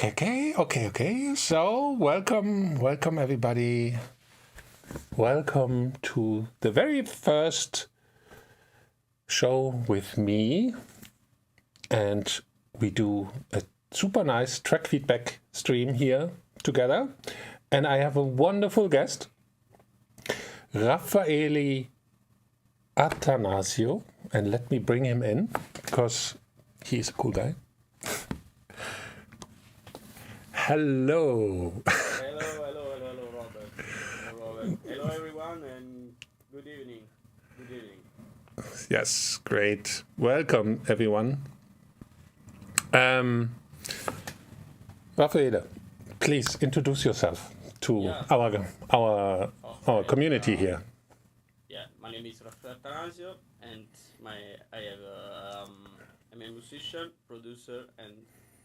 Okay. So, welcome everybody. Welcome to the very first show with me. And we do a super nice track feedback stream here together. And I have a wonderful guest, Raffaele Attanasio. And let me bring him in, because he's a cool guy. Hello. Hello, Robert. Hello, everyone, and good evening. Yes, great. Welcome, everyone. Raffaele, please introduce yourself to our community here. Yeah, my name is Raffaele Attanasio, and I'm a musician, producer, and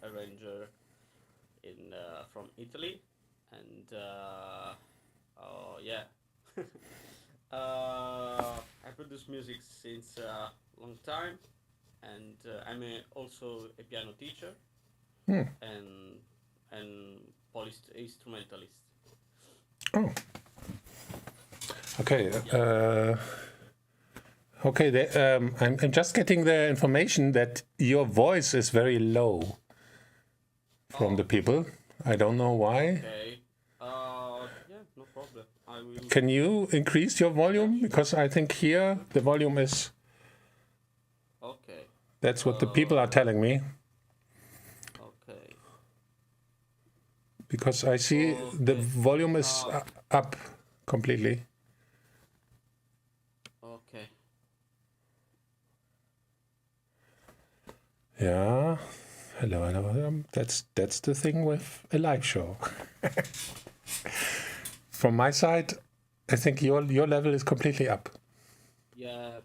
arranger from Italy, and I produce music since a long time, and I'm also a piano teacher and instrumentalist. Oh, okay. I'm just getting the information that your voice is very low from the people. I don't know why. Okay. Yeah, no problem. I will. Can you increase your volume? Because I think here the volume is. Okay. That's what the people are telling me. Okay. Because I see the volume is up completely. Okay. Yeah. Hello. That's the thing with a live show. From my side, I think your level is completely up. Yeah.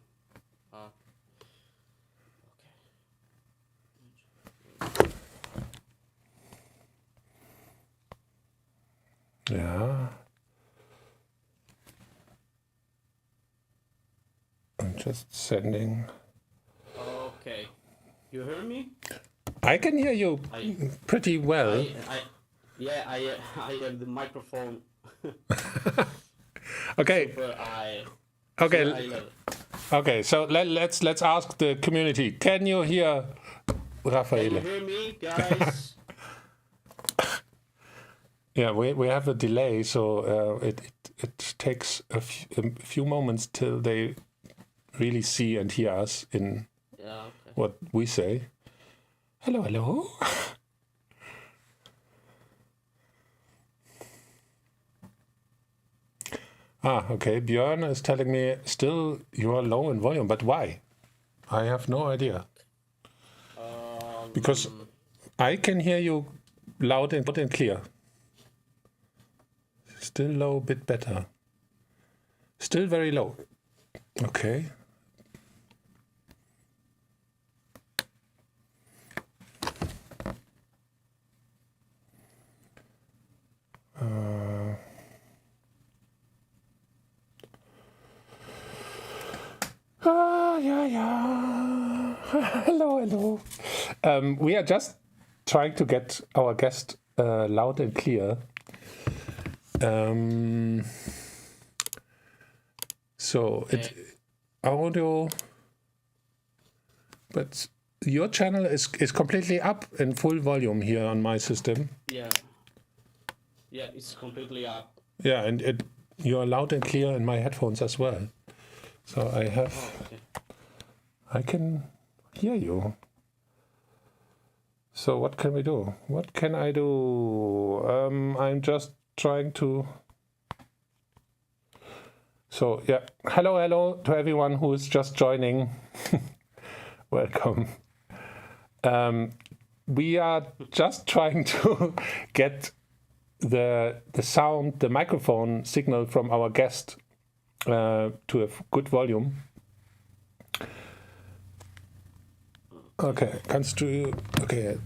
Yeah. I'm just sending. Okay. You hear me? I can hear you pretty well. I have the microphone. Okay. Okay. Okay. So let's ask the community. Can you hear Raffaele? Can you hear me, guys? Yeah, we have a delay, so it takes a few moments till they really see and hear us in what we say. Hello. Okay. Björn is telling me still you are low in volume, but why? I have no idea. Because I can hear you loud and clear. Still low, a bit better. Still very low. Okay. Yeah. Hello. We are just trying to get our guest loud and clear. Audio, but your channel is completely up in full volume here on my system. Yeah, it's completely up. Yeah, and you are loud and clear in my headphones as well. So I can hear you. So what can we do? What can I do? I'm just trying to. So yeah, hello to everyone who is just joining. Welcome. We are just trying to get the sound, the microphone signal from our guest to a good volume. Okay, kannst du? Okay.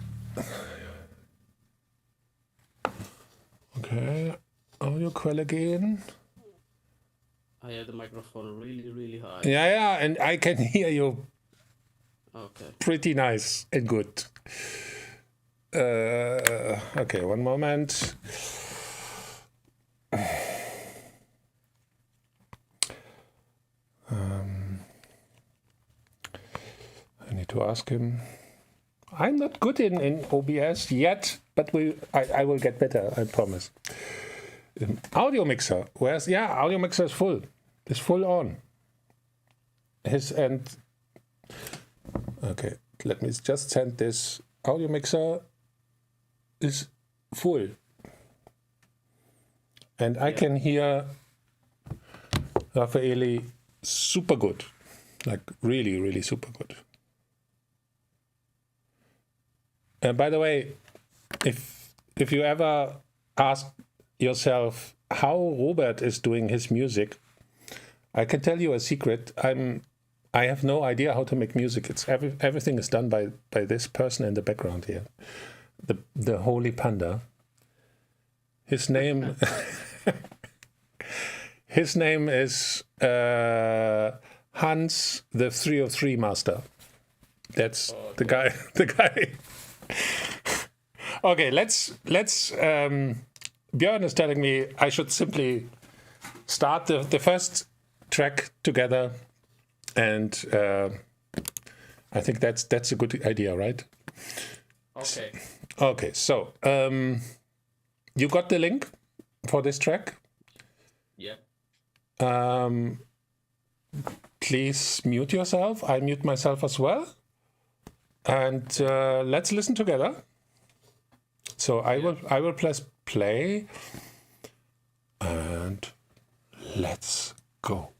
Okay, Audioquelle gehen. I have the microphone really high. Yeah, and I can hear you Okay. pretty nice and good. Okay, one moment. I need to ask him. I'm not good in OBS yet, but I will get better, I promise. Audio mixer. Where's audio mixer is full. It's full on. Okay, let me just send this. Audio mixer is full. And I can hear Raffaele super good. Like really, really super good. And by the way, if you ever ask yourself how Robert is doing his music, I can tell you a secret. I have no idea how to make music. Everything is done by this person in the background here, the holy panda. His name his name is Hans, the 303 master. That's the guy. The guy. Okay, let's. Björn is telling me I should simply start the first track together, and I think that's a good idea, right? Okay. Okay, so you got the link for this track? Yeah. Please mute yourself. I mute myself as well. And let's listen together. So I will press play. And let's go.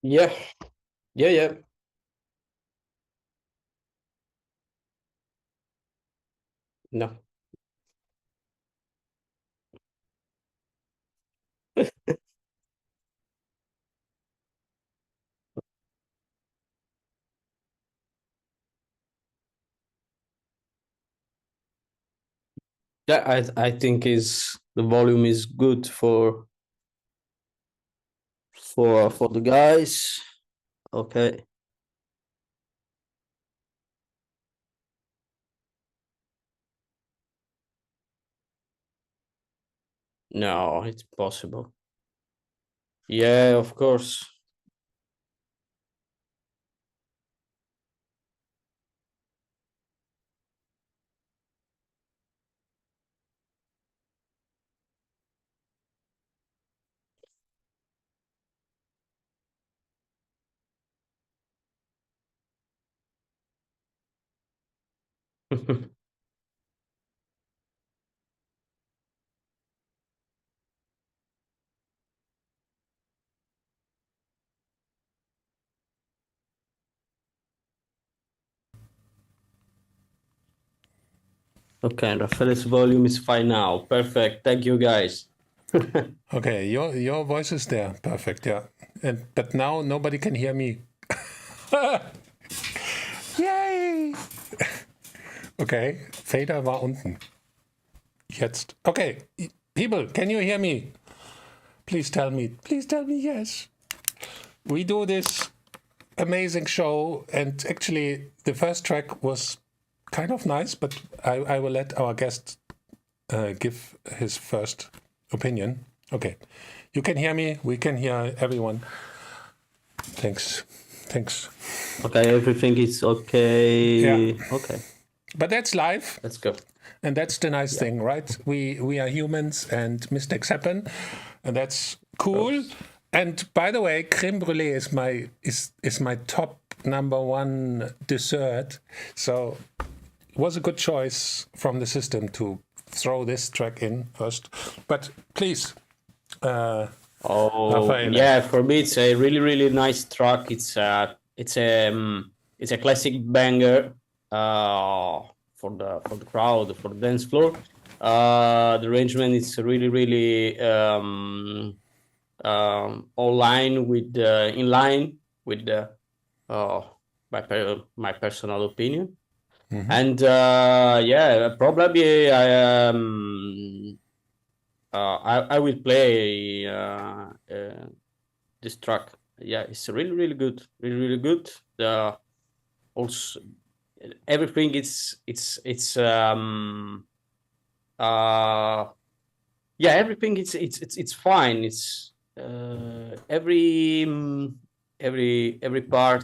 Yeah, yeah. No. Yeah, I think is the volume is good for the guys. Okay. No, it's possible. Yeah, of course. Okay, Raffaele's volume is fine now. Perfect. Thank you, guys. Okay, your voice is there. Perfect, yeah. But now nobody can hear me. Yay! Okay, Fader war unten. Jetzt. Okay, people, can you hear me? Please tell me yes. We do this amazing show, and actually the first track was kind of nice, but I will let our guest give his first opinion. Okay, you can hear me, we can hear everyone. Thanks. Okay, everything is okay. Yeah. Okay, But that's life, let's go. and that's the nice thing, right? We are humans, and mistakes happen, and that's cool. And by the way, creme brulee is my top #1 dessert. So it was a good choice from the system to throw this track in first. But please, Raffaele. Yeah, for me it's a really nice track. It's a classic banger for the crowd, for the dance floor. The arrangement is really in line with my personal opinion. And yeah, probably I will play this track. Yeah, it's really good, really good. Also everything yeah, everything it's fine. It's every part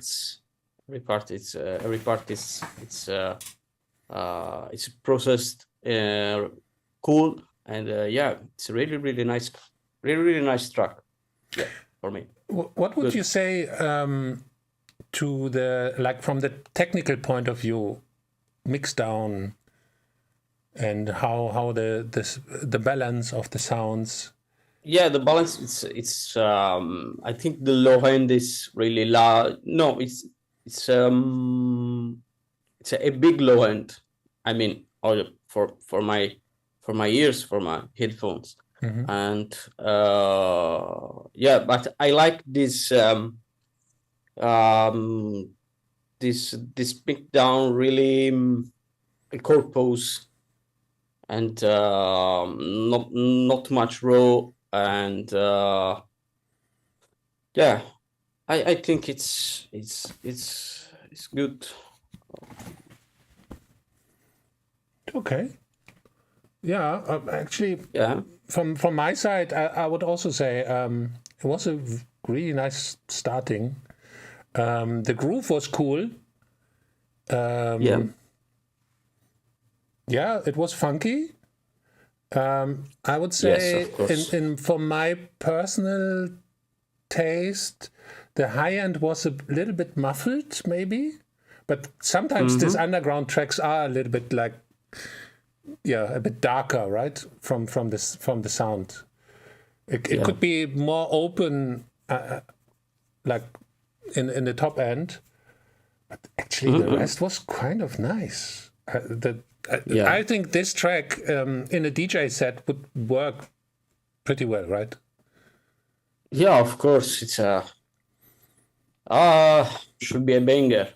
it's processed cool, and yeah, it's really nice, really nice track. Yeah, for me. What would you say to the, like, from the technical point of view, mix down and how the balance of the sounds? Yeah, the balance it's I think the low end is really loud. No, it's a big low end. I mean, for my ears, for my headphones. And yeah, but I like this this pick down really corpus, and not much raw, and yeah, I think it's good. Okay. Yeah, actually, Yeah. From my side, I would also say it was a really nice starting. The groove was cool. Yeah. Yeah, it was funky. I would say, Yes, of course. for my personal taste, the high end was a little bit muffled, maybe. But sometimes these underground tracks are a little bit like, yeah, a bit darker, right? From the sound. It could be more open, like in the top end, but actually the rest was kind of nice. I think this track in a DJ set would work pretty well, right? Yeah, of course. It's should be a banger.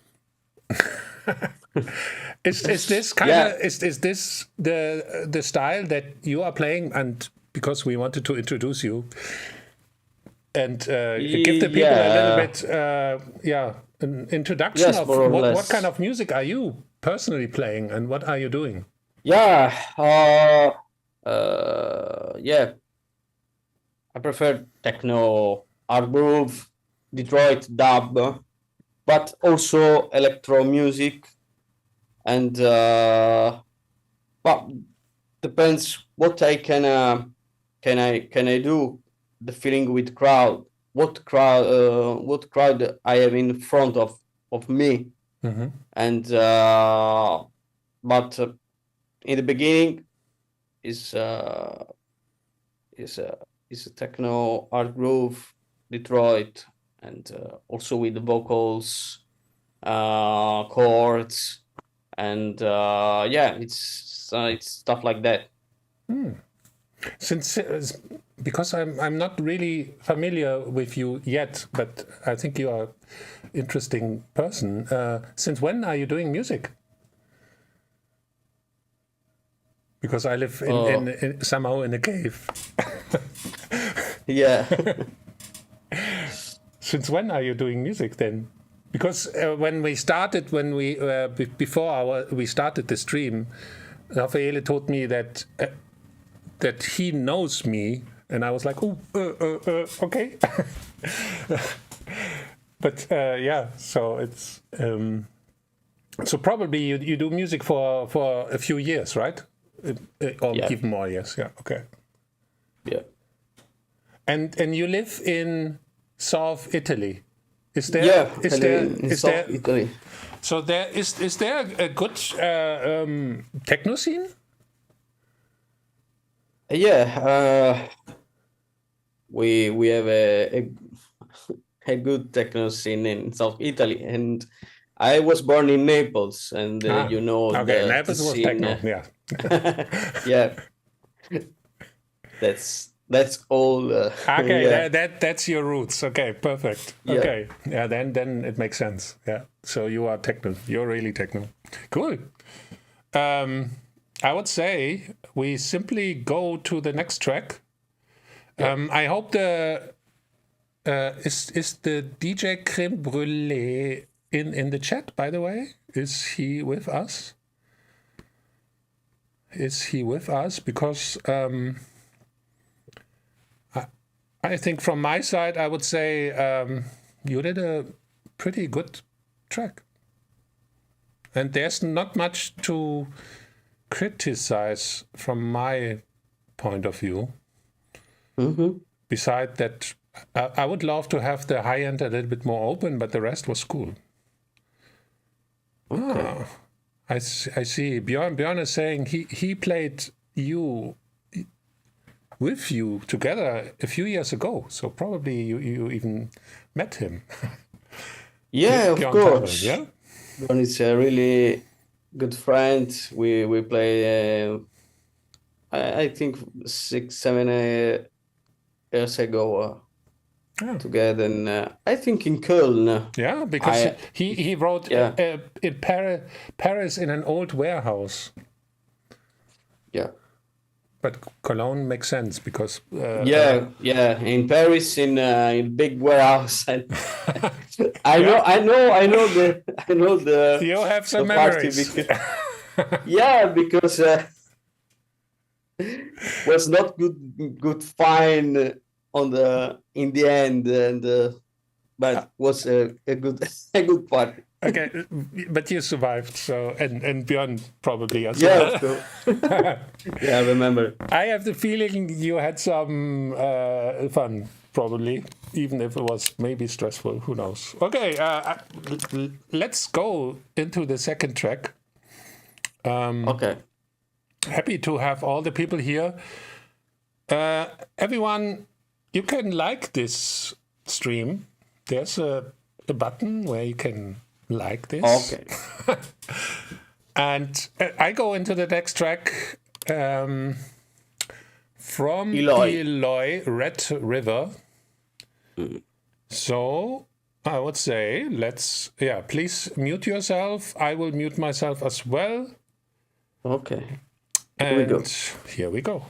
Is this kind of is this the style that you are playing? And because we wanted to introduce you and give the people a little bit an introduction of what kind of music are you personally playing and what are you doing? Yeah, I prefer techno, hard groove, Detroit dub, but also electro music, and but depends what I can do. The feeling with crowd, what crowd I have in front of me, and but in the beginning is a techno, hard groove, Detroit, and also with the vocals, chords, and it's stuff like that. Since because I'm not really familiar with you yet, but I think you are an interesting person. Since when are you doing music? Because I live in somehow in a cave. Yeah. Since when are you doing music then? Because when we started the stream, Raffaele told me that he knows me, and I was like, okay. But so it's so probably you do music for a few years, right? Or even more years, okay. Yeah. And you live in South Italy. Is there Italy. So is there a good techno scene? Yeah, we have a good techno scene in South Italy, and I was born in Naples, and Naples was techno, yeah. Yeah, that's all. Okay, that's your roots. Okay, perfect. Okay, then it makes sense. Yeah, so you are techno. You're really techno. Cool. I would say we simply go to the next track. I hope is the DJ Creme Brulee in the chat, by the way? Is he with us? Because I think from my side, I would say you did a pretty good track. And there's not much to criticize from my point of view. Besides that, I would love to have the high end a little bit more open, but the rest was cool. Okay. I see. Björn is saying he played with you together a few years ago, so probably you even met him. Yeah, of course. Yeah, Björn is a really good friend. We play. I think 6-7 years ago together, and I think in Köln. Yeah, because he wrote in Paris in an old warehouse. Yeah. But Cologne makes sense because in Paris in big warehouse. I know the. You have some memories. Because was not good fine in the end, and but was a good party. Okay, but you survived, so and Björn probably as well. Yeah, I remember. I have the feeling you had some fun, probably, even if it was maybe stressful. Who knows? Okay, let's go into the second track. Okay. Happy to have all the people here. Everyone, you can like this stream. There's a the button where you can like this. Okay. And I go into the next track from Eloy, Red River. So I would say please mute yourself. I will mute myself as well. Okay. And here we go.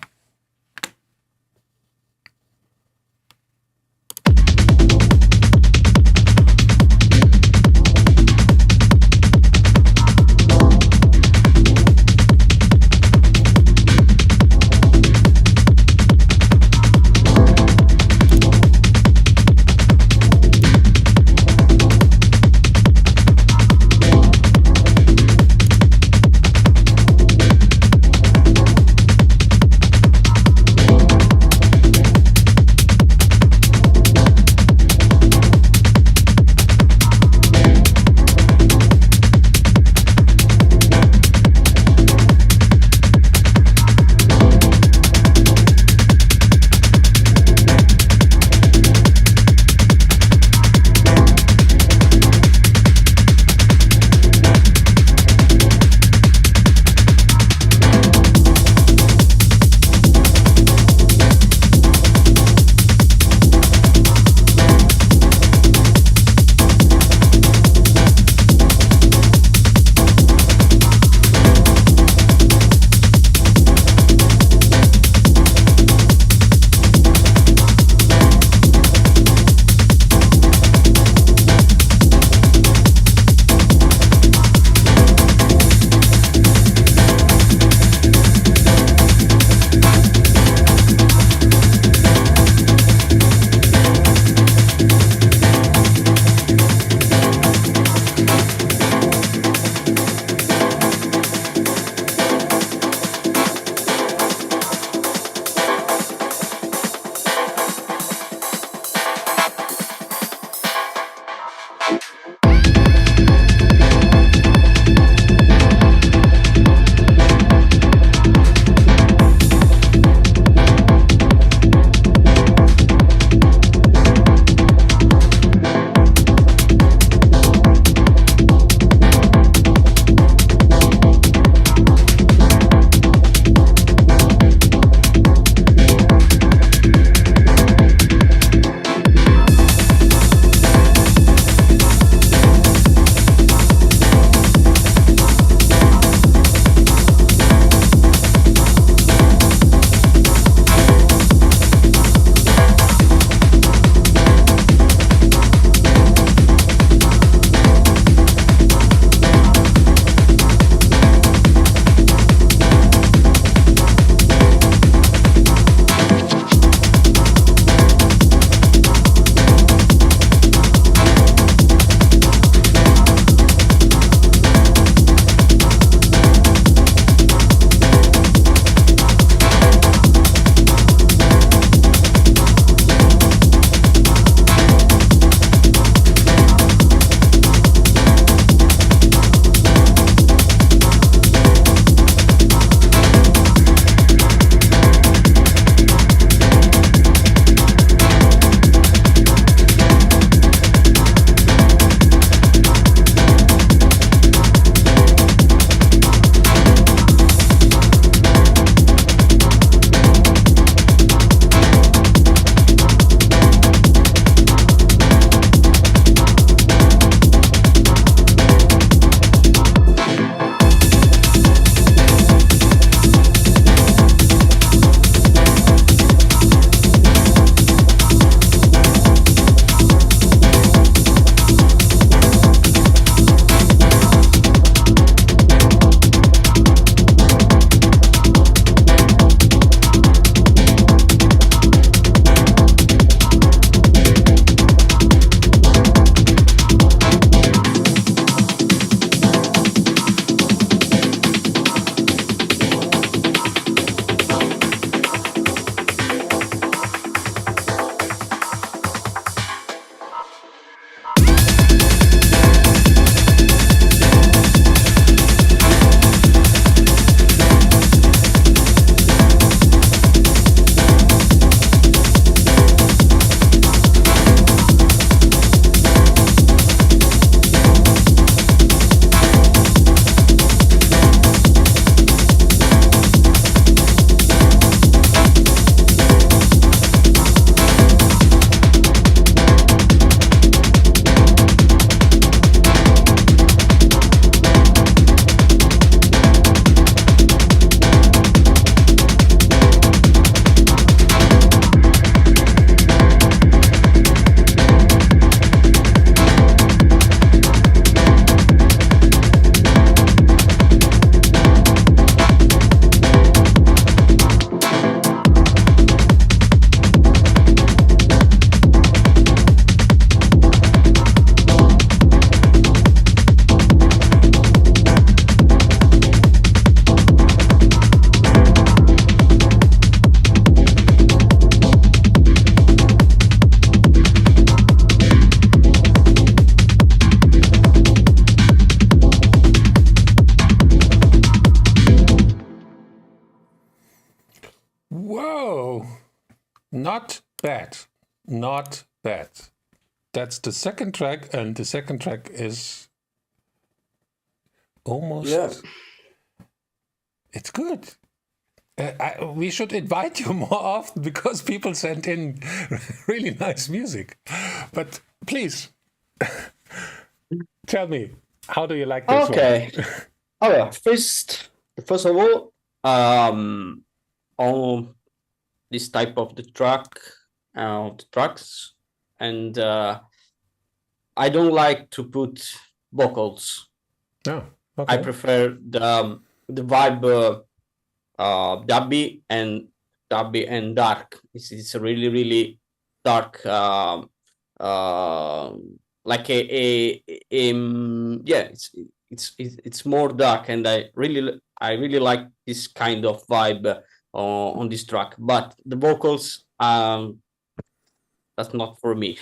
Not bad. Not bad. That's the second track, and the second track is almost... Yeah. It's good. We should invite you more often because people send in really nice music. But please, tell me, how do you like this one? Okay. Oh yeah. First of all, on this type of the tracks, and I don't like to put vocals. Oh, okay. I prefer the vibe dubby and dark. It's a really dark, like it's more dark, and I really like this kind of vibe on this track. But the vocals, that's not for me.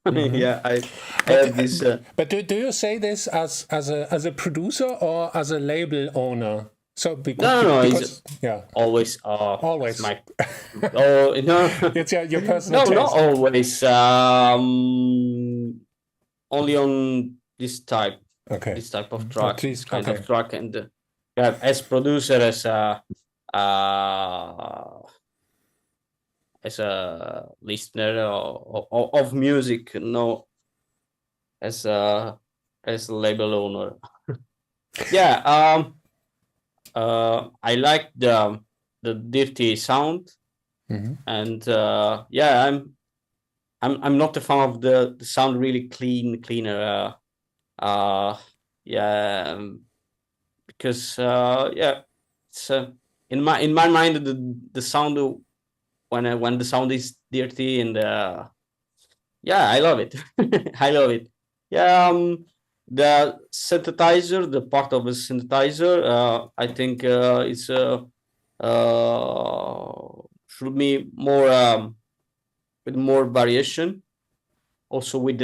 Yeah, I have this. But do you say this as a producer or as a label owner? So because yeah, always always my no, it's your personal no, taste. not always. Only on this type. Okay. This type of track, Please, this kind okay. of track, and yeah, as producer, as a listener of music, no, as a label owner. Yeah, I like the dirty sound, and yeah, I'm not a fan of the sound really cleaner. Yeah, because yeah, it's in my mind the sound when the sound is dirty, and yeah, I love it. I love it. Yeah, the synthesizer, the part of the synthesizer, I think it's should be more with more variation, also with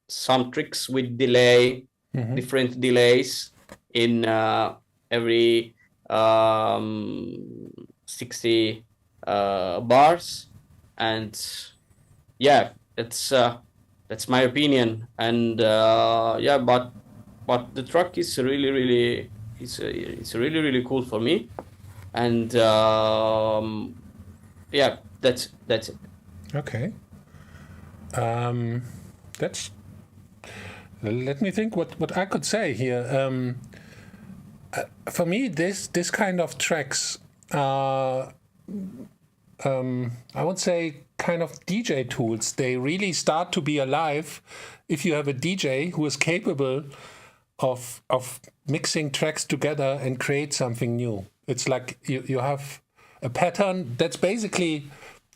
some tricks with delay, different delays in every 60 bars, and yeah, that's my opinion. And yeah, but the track is really it's really cool for me, and yeah, that's it. Okay. That's. Let me think what I could say here. For me, this kind of tracks are, I would say, kind of DJ tools. They really start to be alive if you have a DJ who is capable of mixing tracks together and create something new. It's like you have a pattern that's basically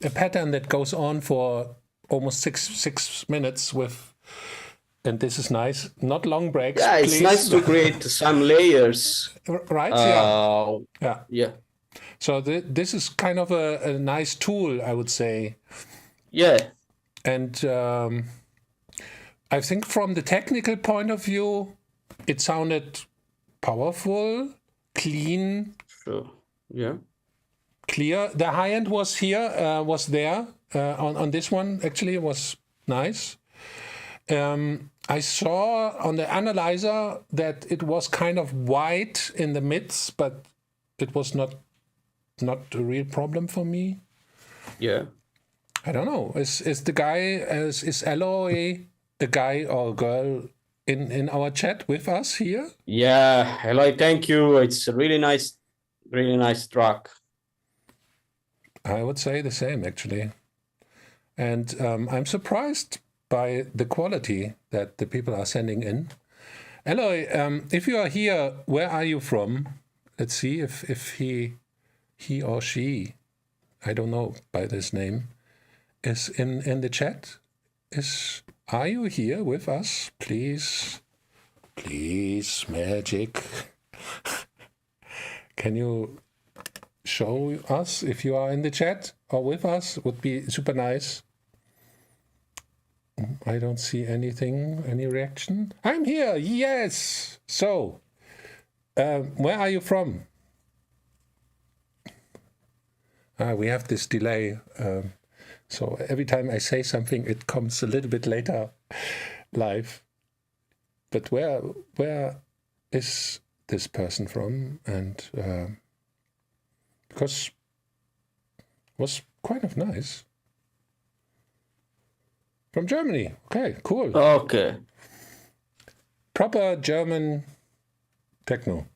a pattern that goes on for almost six minutes with. And this is nice. Not long breaks. Yeah, it's please. Nice to create some layers. Right? Yeah. So this is kind of a nice tool, I would say. Yeah. And I think from the technical point of view, it sounded powerful, clean. Sure. Yeah. Clear. The high end was here, was there on this one. Actually, it was nice. I saw on the analyzer that it was kind of white in the mids, but it was not a real problem for me. Yeah. I don't know. Is the guy is Eloy a guy or a girl in our chat with us here? Yeah, Eloy, thank you. It's a really nice track. I would say the same actually, and I'm surprised by the quality that the people are sending in. Eloy, if you are here, where are you from? Let's see if he or she, I don't know by this name, is in the chat. Are you here with us? Please, magic. Can you show us if you are in the chat or with us? Would be super nice. I don't see anything, any reaction. I'm here, yes! So, where are you from? We have this delay. So every time I say something, it comes a little bit later live. But where is this person from? And because it was kind of nice. From Germany. Okay, cool. Okay. Proper German techno.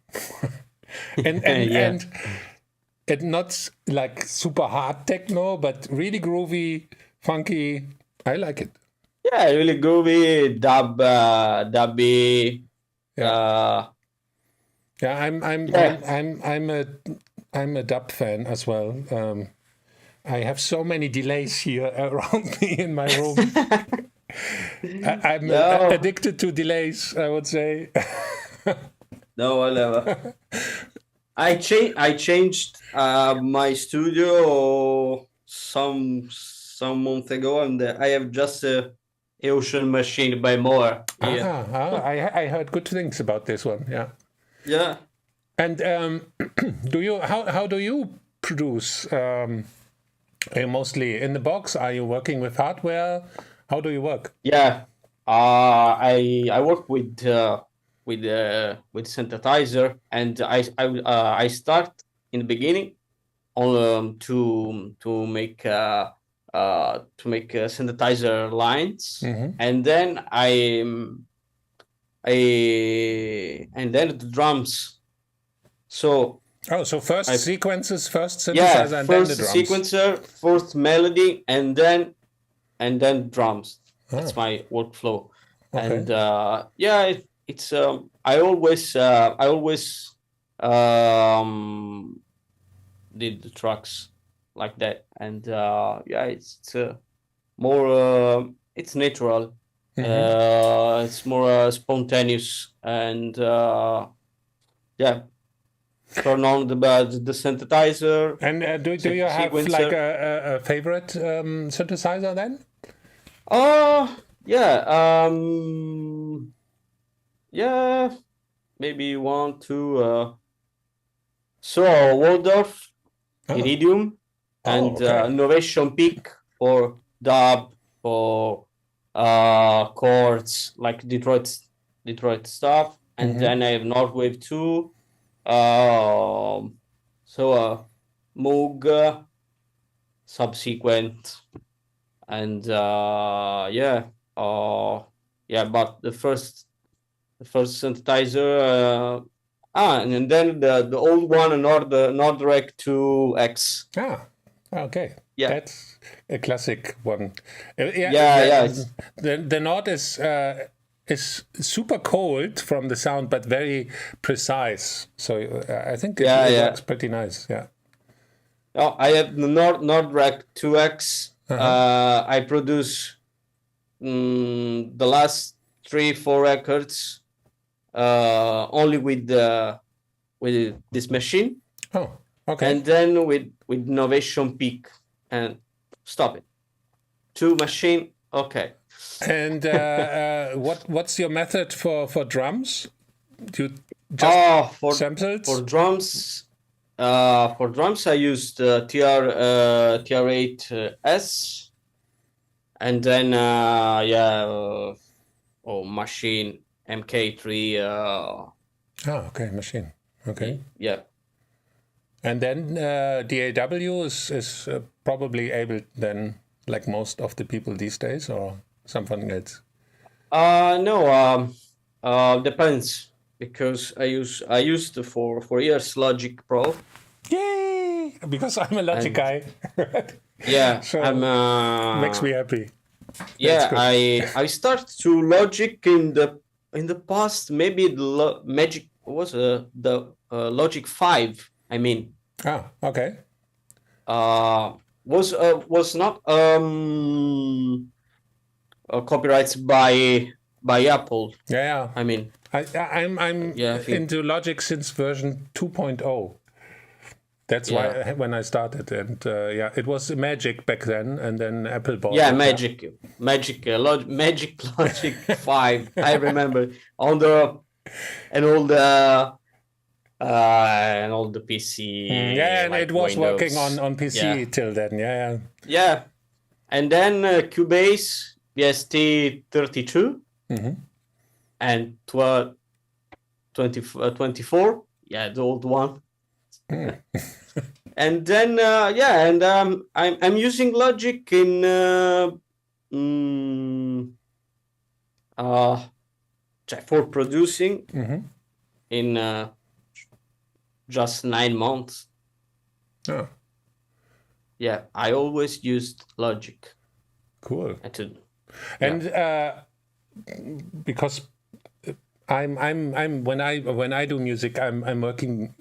and Yeah. and not like super hard techno, but really groovy, funky. I like it. Yeah, really groovy, dubby. Yeah. Yeah, Yeah. I'm a dub fan as well. I have so many delays here around me in my room. I'm No. addicted to delays, I would say. No, whatever. I changed my studio some month ago, and I have just a Ocean machine by more. Yeah. I heard good things about this one. Yeah. Yeah. And how do you produce? Are you mostly in the box? Are you working with hardware? How do you work? Yeah. I work with synthesizer, and I start in the beginning on to make synthesizer lines, and then and then the drums. So first sequences, first synthesizer, and then the drums. Sequencer, first melody, and then drums. That's my workflow. Okay. And it's I always did the tracks like that, and it's more it's natural. It's more spontaneous, and turn on the synthesizer. And do you have sequencer. like a favorite synthesizer then? Maybe 1, 2. So Waldorf, Iridium, and Innovation Peak for dub, for chords like Detroit stuff, and then I have Northwave 2. Moog, Subsequent, and but the first synthesizer, and then the old one, Nordrec 2X. Okay. Yeah, that's a classic one. The Nord is super cold from the sound, but very precise. So I think it works pretty nice. Yeah. Oh, I have the Nordrec 2X. I produce the last 3-4 records only with this machine. Oh, okay. And then with Innovation Peak, and stop it. 2 machine, okay. And what's your method for drums? Do you just samples? For drums, I used TR8S, and then machine MK3. Okay, machine. Okay. Yeah. And then DAW is probably able then, like most of the people these days, or something else? No, depends, because I used for years Logic Pro. Yay! Because I'm a Logic guy. Yeah, so makes me happy. Yeah, I started to Logic in the past. Maybe the Magic was the Logic 5. I mean. Okay. Was not copyrights by Apple. Yeah. I mean, I'm into Logic since version 2.0. That's why when I started, and it was Magic back then, and then Apple bought it. Magic Logic 5. I remember on the and all the PC. And it was Windows. working on PC till then. Yeah. And then Cubase BST32 and 24. Yeah, the old one. And then I'm using Logic in for producing in just 9 months. Oh, Yeah, I always used Logic. cool. And Because I'm when I do music, I'm working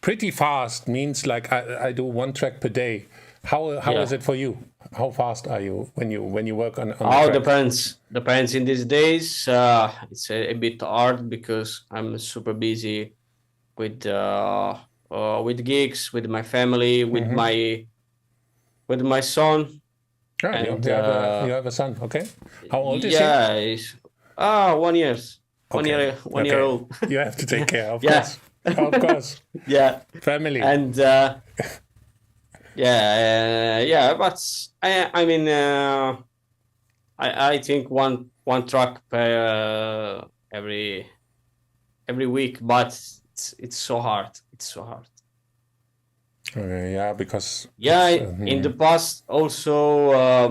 pretty fast. Means like I do 1 track per day. How is it for you? How fast are you when you work on Oh, depends. In these days, it's a bit hard because I'm super busy with gigs, with my family, with my son. Oh, And you have a son, okay? How old is he? Yeah, he's 1 year. Okay. 1 year old. You have to take care, of Yeah. course. Of course. Yeah. Family. And but I mean I think one track per every week, but it's so hard. It's so hard. Yeah, because in the past also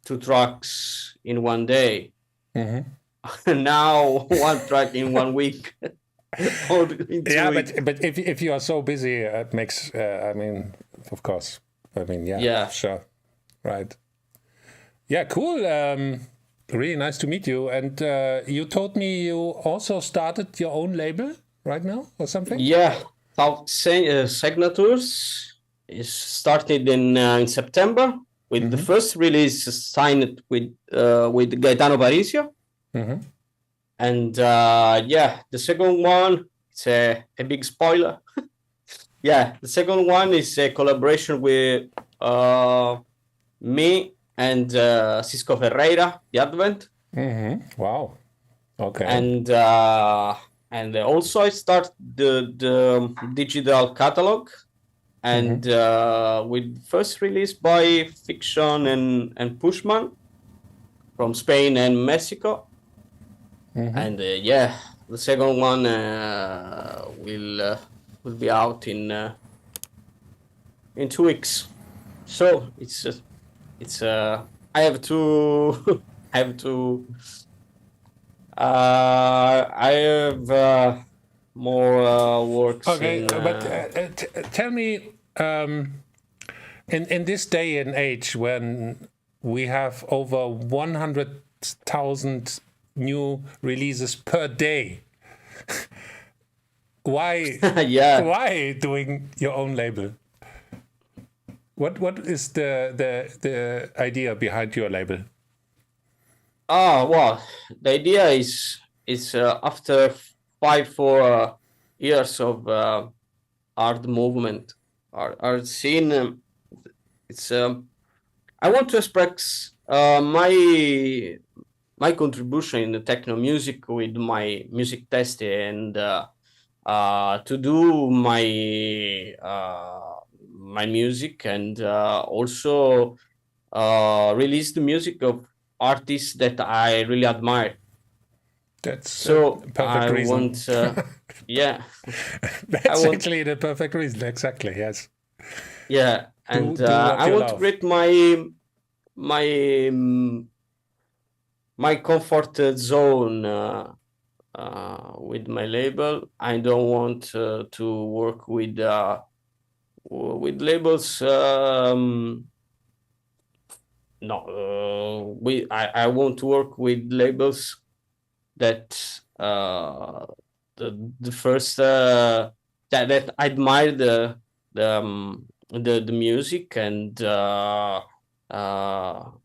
2 tracks in 1 day. Now 1 track in 1 week. Yeah, but if you are so busy, it makes I mean, of course. I mean, yeah, sure, right. Yeah, cool. Really nice to meet you. And you told me you also started your own label right now or something? Yeah, Signatures is started in September with the first release signed with Gaetano Parisio. And the second one, it's a big spoiler. Yeah, the second one is a collaboration with me and Cisco Ferreira, The Advent. Wow. Okay. And also I start the digital catalog, and with first release by Fiction and Pushman from Spain and Mexico. And the second one will be out in 2 weeks. So it's I have to I have more works. Okay, but tell me, in this day and age when we have over 100,000 new releases per day, why why doing your own label? What is the idea behind your label? Well, the idea is after 4 years of art movement, art scene, it's I want to express my contribution in the techno music with my music testing, and to do my my music, and also release the music of artists that I really admire. That's so perfect reason. Want, That's actually the perfect reason. Exactly. Yes. Yeah, and I want to create my comfort zone with my label. I don't want to work with labels. I want to work with labels that the first that admire the music, and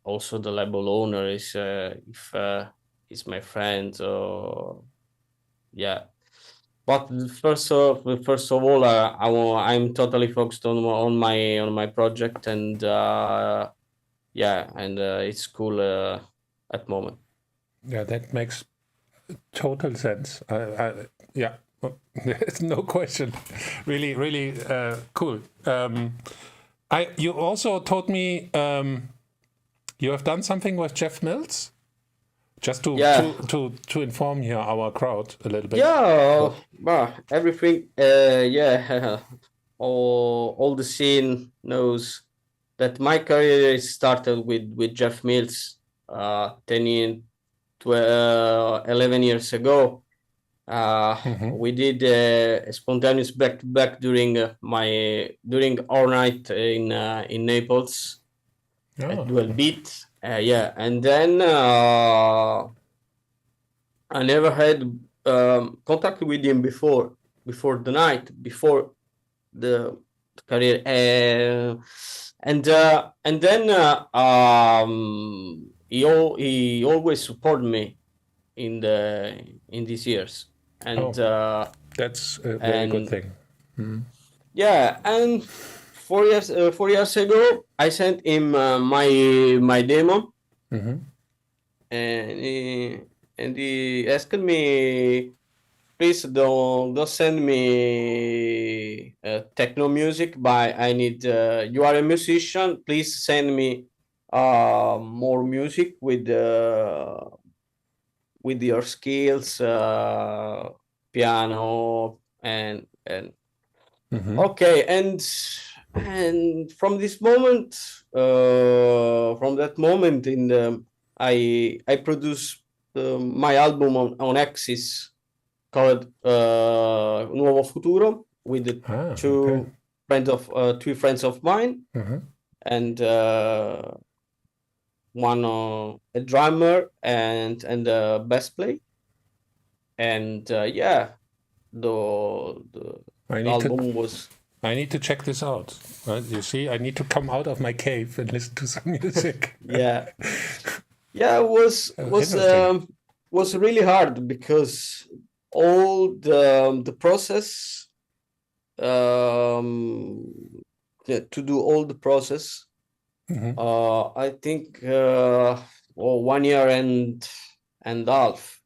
also the label owner is if is my friend, or But first of all, I'm totally focused on my project, and it's cool at the moment. Yeah, that makes total sense. There's no question. Really, really cool. You also told me you have done something with Jeff Mills. Just to inform here our crowd a little bit. Yeah, everything. Yeah, all the scene knows that my career started with Jeff Mills 11 years ago. We did a spontaneous back-to-back during our night in Naples at Dual Beat. And then I never had contact with him before the night, before the career, and then he always supported me in these years, and that's a very good thing. Yeah, and 4 years ago, I sent him my demo, and he asked me, please don't send me techno music. But I need you are a musician. Please send me more music with your skills, piano and okay, and from this moment, from that moment, I produced my album on Axis called Nuovo Futuro with two friends of mine, and one a drummer and a bass player, and the album was. I need to check this out. Right? You see, I need to come out of my cave and listen to some music. Yeah, it was really hard because all the process to do all the process. I think 1 year and a half.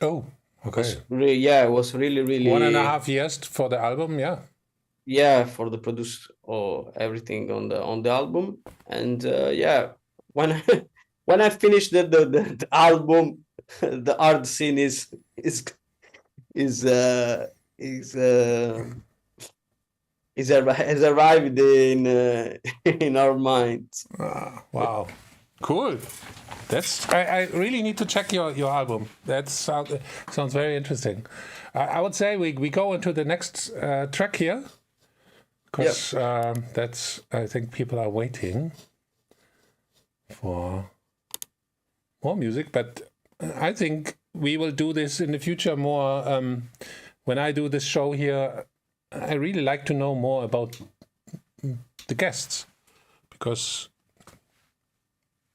Oh, okay. It was really 1.5 years for the album. Yeah, for the produce or everything on the album, and when I finished the album, the art scene has arrived in our minds. Wow, cool. I really need to check your album. That sounds very interesting. I would say we go into the next track here. Because I think people are waiting for more music, but I think we will do this in the future more. When I do this show here, I really like to know more about the guests, because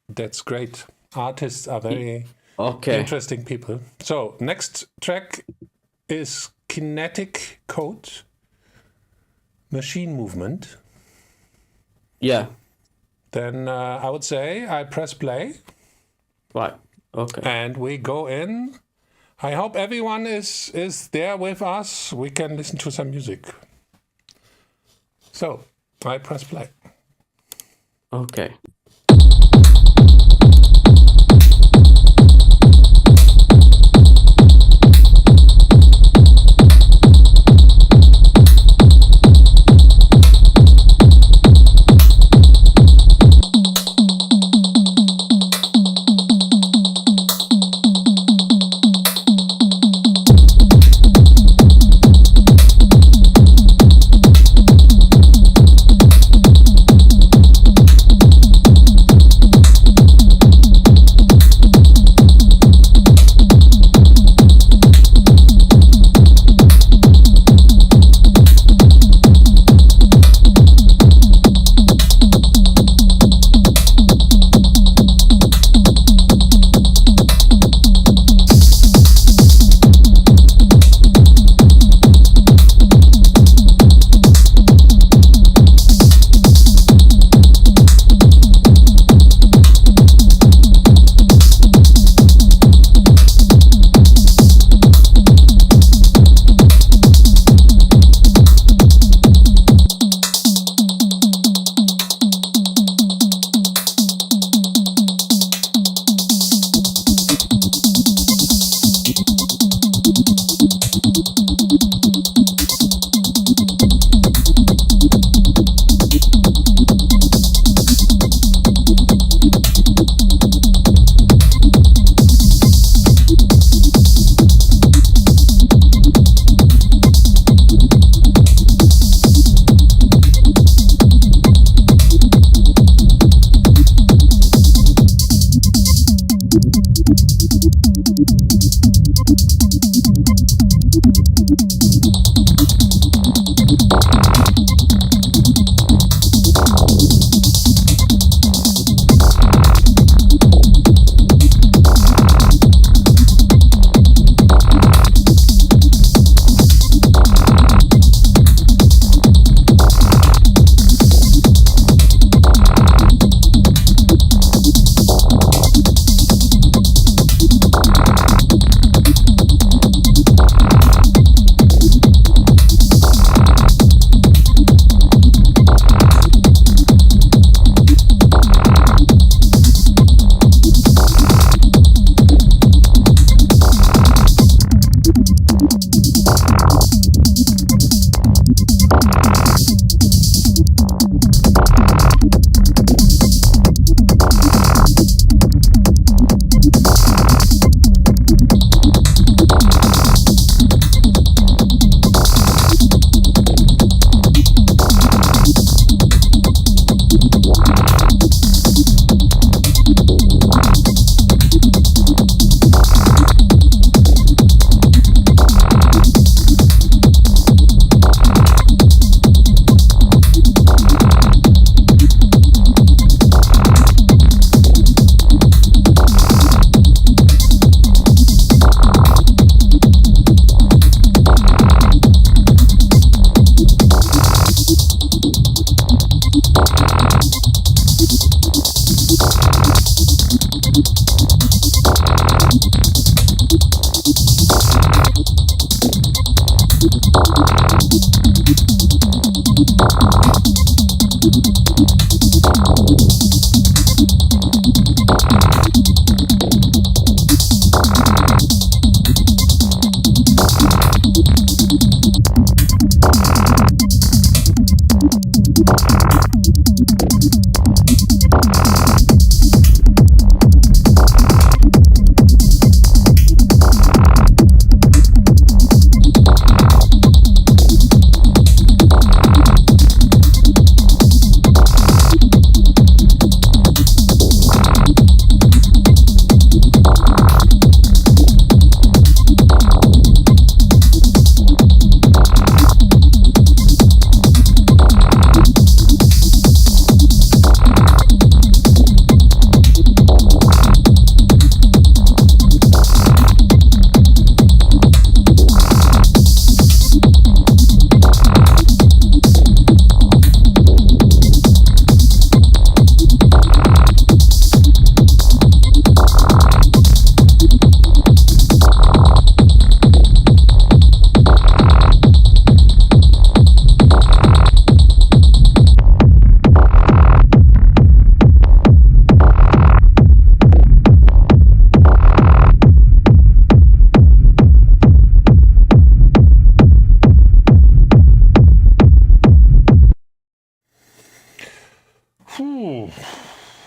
that's great. Artists are very interesting people. So next track is Kinetic Code. Machine movement. Yeah. Then I would say I press play. Right. Okay. And we go in. I hope everyone is there with us. We can listen to some music. So I press play. Okay.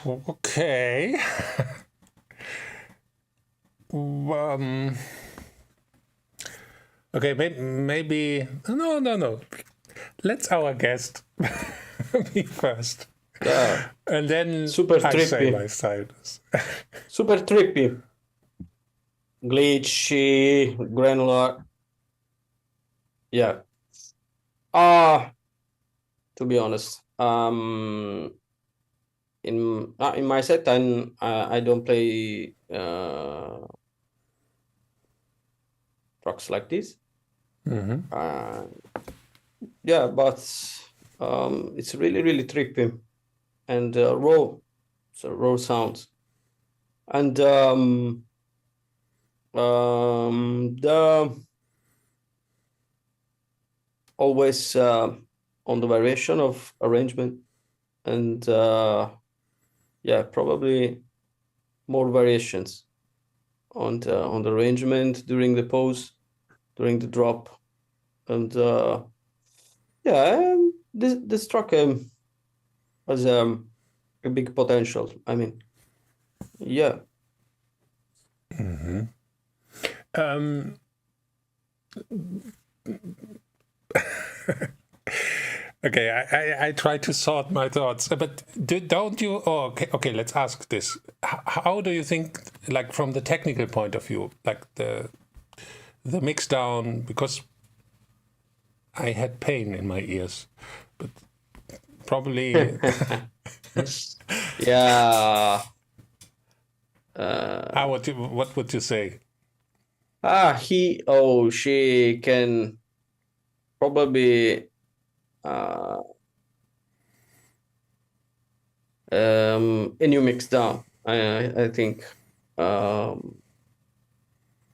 Okay. Okay, maybe no. Let's our guest be first. Yeah. And then Super I say trippy. my side. Super trippy. Glitchy, granular. Yeah. To be honest, in my set, I don't play tracks like this. Yeah, but it's really trippy and raw, so raw sounds, and the always on the variation of arrangement, and yeah, probably more variations on the arrangement during the pause, during the drop, and yeah, this track has a big potential. I mean, yeah. Okay, I try to sort my thoughts, but don't you? Oh, okay. Let's ask this: how do you think, like from the technical point of view, like the mix down? Because I had pain in my ears, but probably Yeah. what would you say? She can probably a new mix down. I think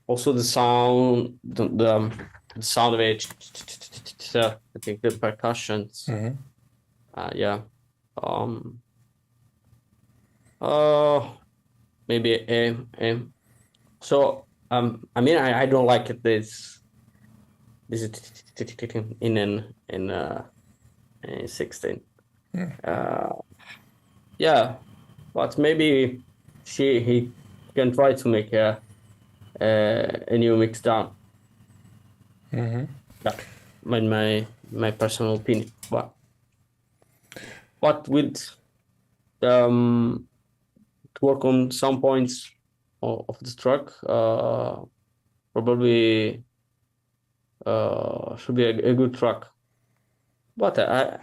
also the sound, the sound of it. I think the percussions. Yeah. Maybe so I mean I don't like it, this in 16. Yeah, but maybe he can try to make a new mix down. Yeah, my personal opinion, but with to work on some points of the track, probably should be a good track. But I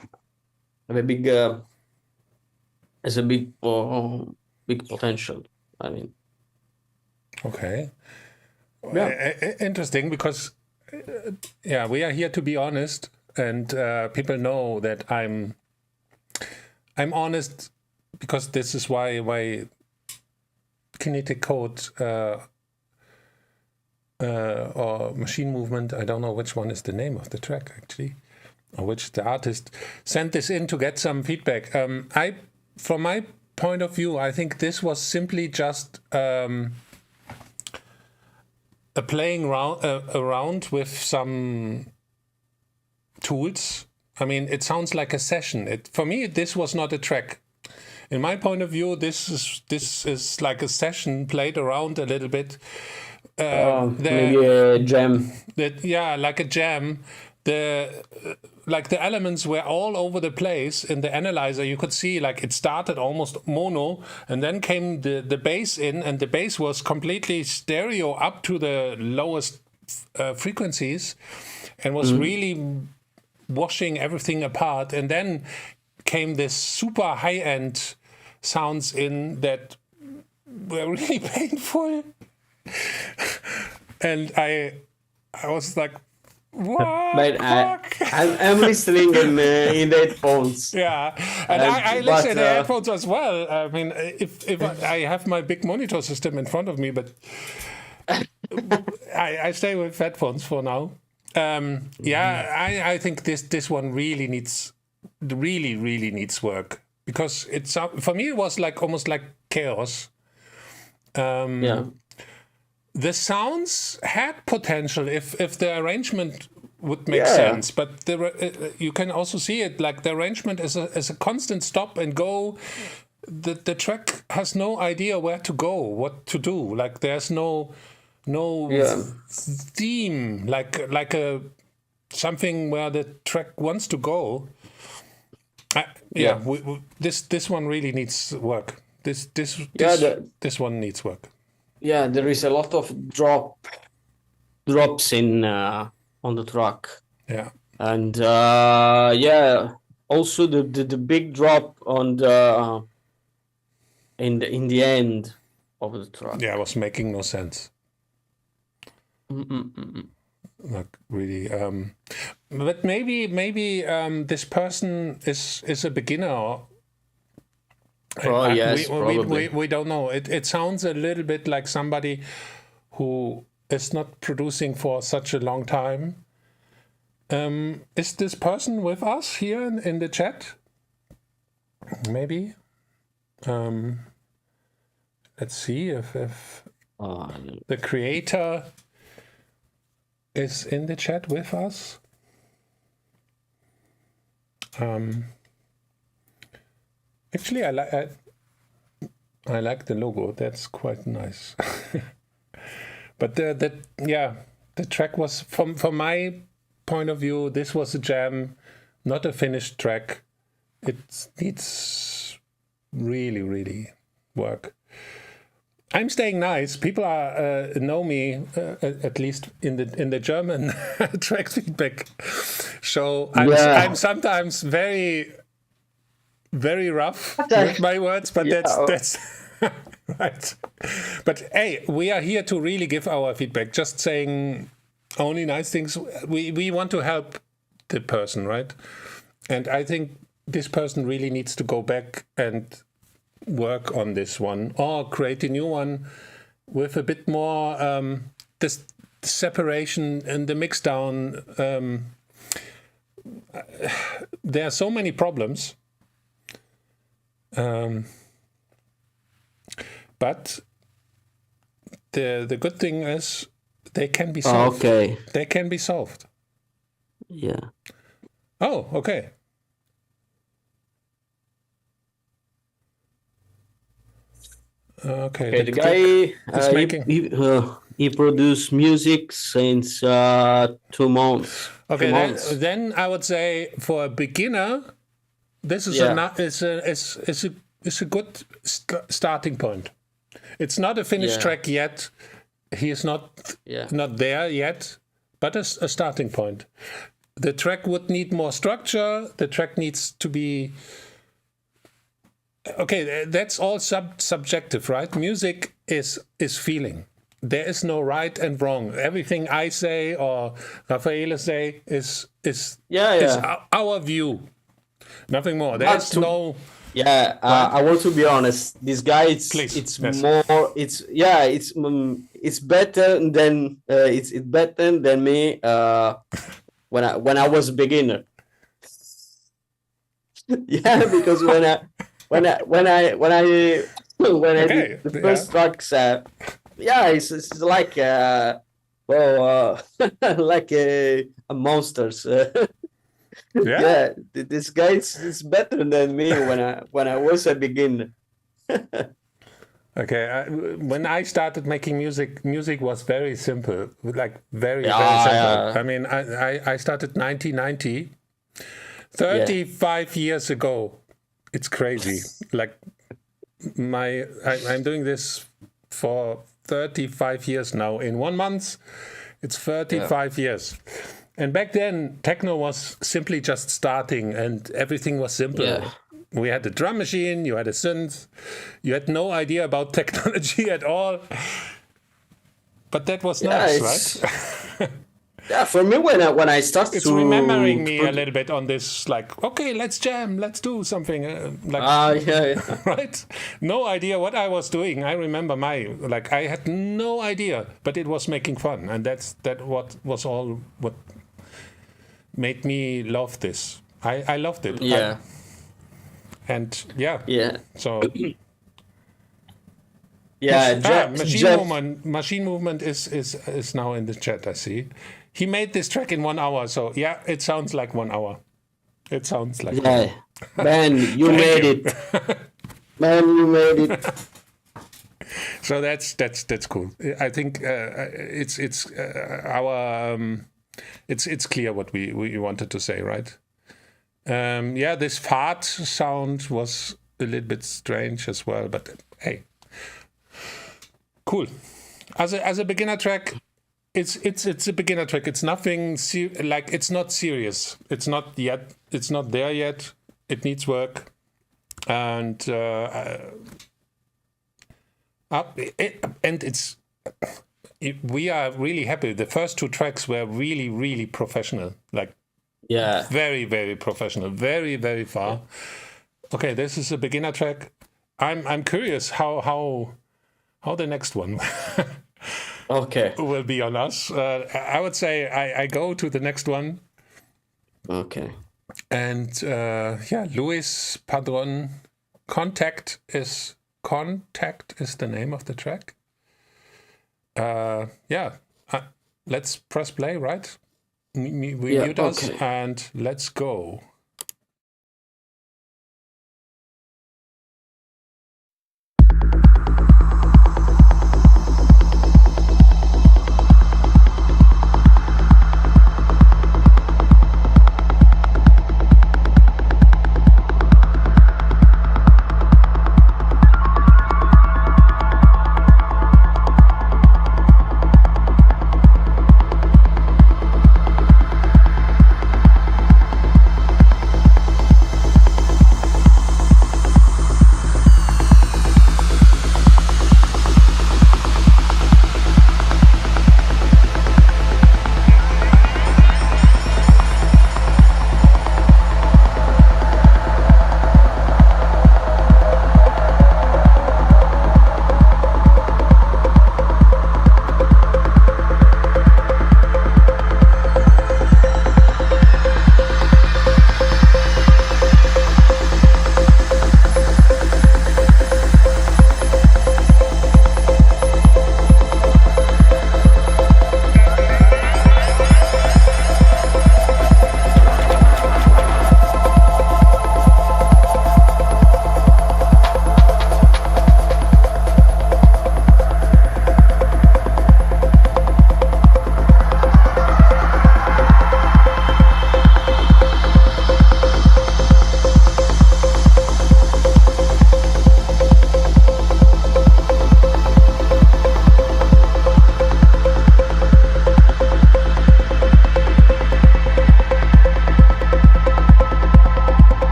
have a big has a big potential. I mean, Okay. yeah. Interesting, because yeah, we are here to be honest, and people know that I'm honest, because this is why kinetic code or machine movement, I don't know which one is the name of the track actually, or which the artist sent this in to get some feedback. From my point of view, I think this was simply just a playing around with some tools. I mean, it sounds like a session. For me, this was not a track. In my point of view, this is like a session played around a little bit. Maybe a jam. Like a jam. The elements were all over the place in the analyzer. You could see like it started almost mono, and then came the bass in, and the bass was completely stereo up to the lowest frequencies, and was really washing everything apart. And then came this super high-end sounds in that were really painful. And I was like, what? But I'm listening in the headphones. Yeah, and I listen in the headphones as well. I mean, if I have my big monitor system in front of me, but I stay with headphones for now. I think this one really needs work, because it's for me it was like almost like chaos. The sounds had potential if the arrangement would make sense, but you can also see it like the arrangement is a constant stop and go, the track has no idea where to go, what to do. Like there's no theme, like a something where the track wants to go. This one really needs work. This one needs work. Yeah, there is a lot of drops in on the track. Yeah, and also the big drop on the in the end of the track. Yeah, it was making no sense. Like really, but maybe this person is a beginner. Yes, probably. We don't know. It sounds a little bit like somebody who is not producing for such a long time. Is this person with us here in the chat? Maybe. Let's see if the creator is in the chat with us. Actually, I like the logo. That's quite nice. But the track was from my point of view. This was a jam, not a finished track. It needs really work. I'm staying nice. People know me at least in the German Trackfeedback show. I'm sometimes very rough with my words, but that's right. But hey, we are here to really give our feedback. Just saying only nice things. We want to help the person, right? And I think this person really needs to go back and work on this one or create a new one with a bit more this separation and the mix down. There are so many problems, but the good thing is they can be solved. Okay. They can be solved. Yeah. Oh, okay. Okay. The guy he produced music since 2 months. Okay, 2 months. then I would say for a beginner, this is a good starting point. It's not a finished track yet. He is not there yet, but a starting point. The track would need more structure. The track needs to be. Okay, that's all subjective, right? Music is feeling. There is no right and wrong. Everything I say or Raffaele say is our view. Nothing more. There's no. Yeah, I want to be honest. This guy, it's more. It's better than it's better than me. When I was a beginner. Yeah, because when I did the first tracks, it's like like a monsters. This guy is better than me when I was a beginner. Okay, when I started making music was very simple, like very simple. Yeah. I mean, I started 1990, 35 years ago. It's crazy. Like I'm doing this for 35 years now. In 1 month, it's 35 years. And back then, techno was simply just starting and everything was simple. Yeah. We had a drum machine, you had a synth, you had no idea about technology at all. But that was nice, right? Yeah, for me, when I started it's remembering me a little bit on this, like, okay, let's jam, let's do something. Right? No idea what I was doing. I remember I had no idea, but it was making fun. And what was all what made me love this. I loved it. Yeah. So machine movement is now in the chat. I see. He made this track in 1 hour, so yeah, it sounds like 1 hour. It sounds like Ben, you made it. Man, you made it. So that's cool. I think it's clear what we wanted to say, right? Yeah, this fart sound was a little bit strange as well, but hey, cool. As a beginner track, it's a beginner track. It's nothing like, it's not serious. It's not yet. It's not there yet. It needs work, and we are really happy. The first two tracks were really, really professional. Like, Yeah. very, very professional. Very, very far. Okay, this is a beginner track. I'm curious how the next one Okay. will be on us. I would say I go to the next one. Okay. And yeah, Luis Padron, Contact is the name of the track. Yeah, let's press play, right? We mute us, okay. and let's go.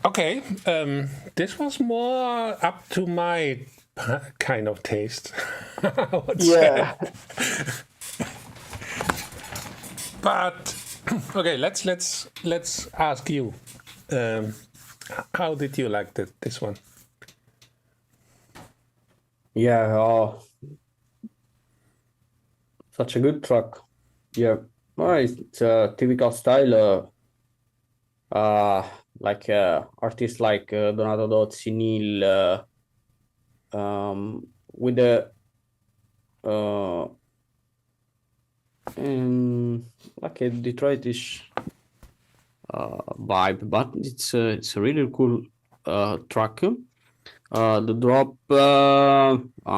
Okay, this was more up to my kind of taste. Yeah. But okay, let's ask you. How did you like this one? Yeah, such a good track. Yeah, it's a typical style. Like artists like Donato Dozzi, Neil, with the like a Detroitish vibe, but it's a really cool track. The drop,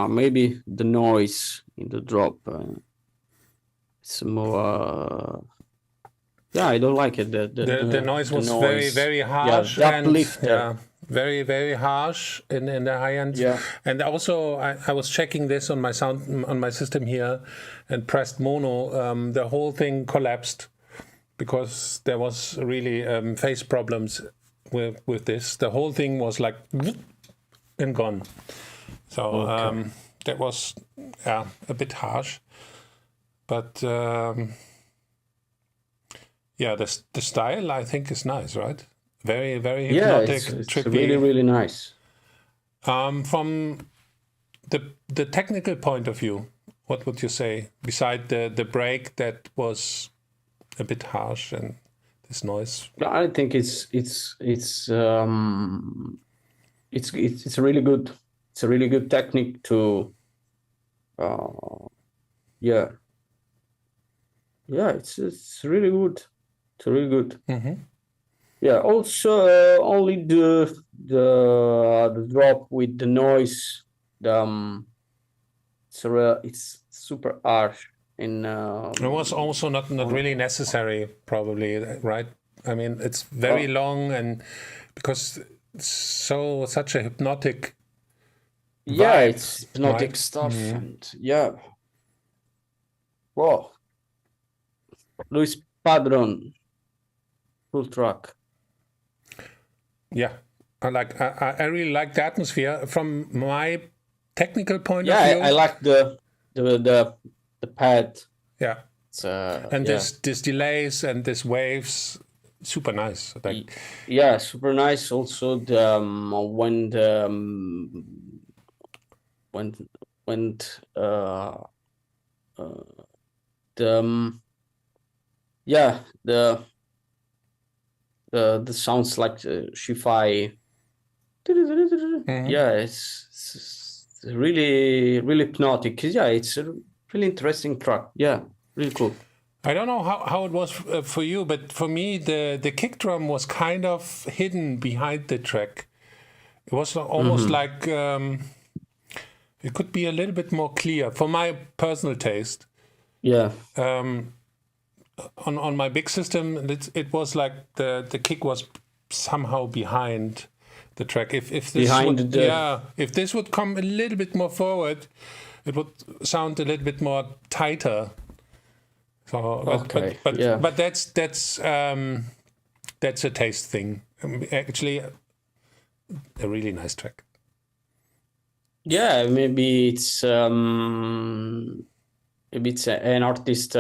maybe the noise in the drop, it's more. Yeah, I don't like it. The noise was noise. very harsh, Yeah, and uplifter. very harsh in the high end. Yeah. And also I was checking this on my system here, and pressed mono. The whole thing collapsed because there was really phase problems with this. The whole thing was like and gone. So that was a bit harsh, but. Yeah, the style I think is nice, right? Very hypnotic, it's trippy. really nice. From the technical point of view, what would you say? Beside the break that was a bit harsh and this noise. I think it's a really good. It's a really good technique to. Yeah, it's really good. It's really good. Mm-hmm. Yeah. Also, only the drop with the noise. It's super harsh. In it was also not really necessary, probably, right? I mean, it's very long, and because it's such a hypnotic. Yeah, vibe, it's hypnotic right? stuff, and yeah. Wow. Luis Padron. Full track. Yeah, I really like the atmosphere from my technical point of view. Yeah, I like the pad. Yeah, and this delays and this waves, super nice. Like, yeah, super nice. Also the the sounds like Shi-Fi. Yeah, it's really hypnotic. Yeah, it's a really interesting track. Yeah, really cool. I don't know how it was for you, but for me the kick drum was kind of hidden behind the track. It was almost like it could be a little bit more clear for my personal taste. Yeah. On my big system, it was like the kick was somehow behind the track. If this if this would come a little bit more forward, it would sound a little bit more tighter. So, but that's a taste thing. Actually, a really nice track. Yeah, maybe it's an artist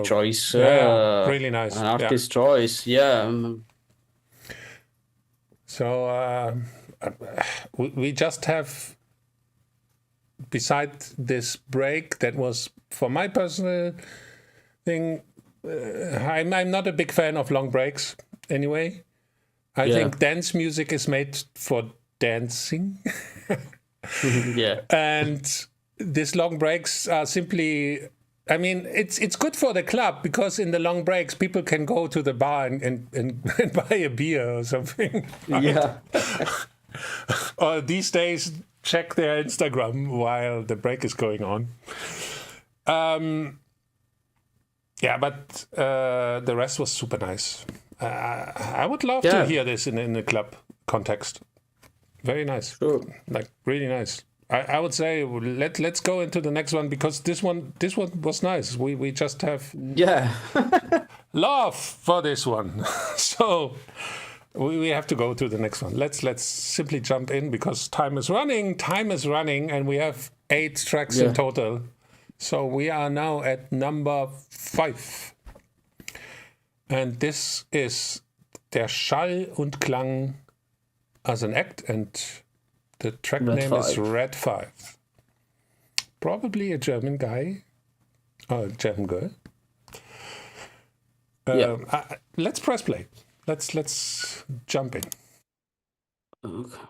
choice. Really nice. An artist choice. Yeah. So we just have, beside this break that was for my personal thing, I'm not a big fan of long breaks anyway. I think dance music is made for dancing. Yeah. And these long breaks are simply, I mean, it's good for the club, because in the long breaks people can go to the bar and buy a beer or something. Right? Yeah. Or these days, check their Instagram while the break is going on. Yeah, but the rest was super nice. I would love to hear this in a club context. Very nice. Sure. Like, really nice. I would say let's go into the next one, because this one was nice. We just have love for this one. So we have to go to the next one. Let's simply jump in, because time is running, and we have 8 tracks in total. So we are now at number 5. And this is Der Schall und Klang as an act, and the track name is Red 5. Probably a German guy or a German girl. Let's press play. Let's jump in. Okay.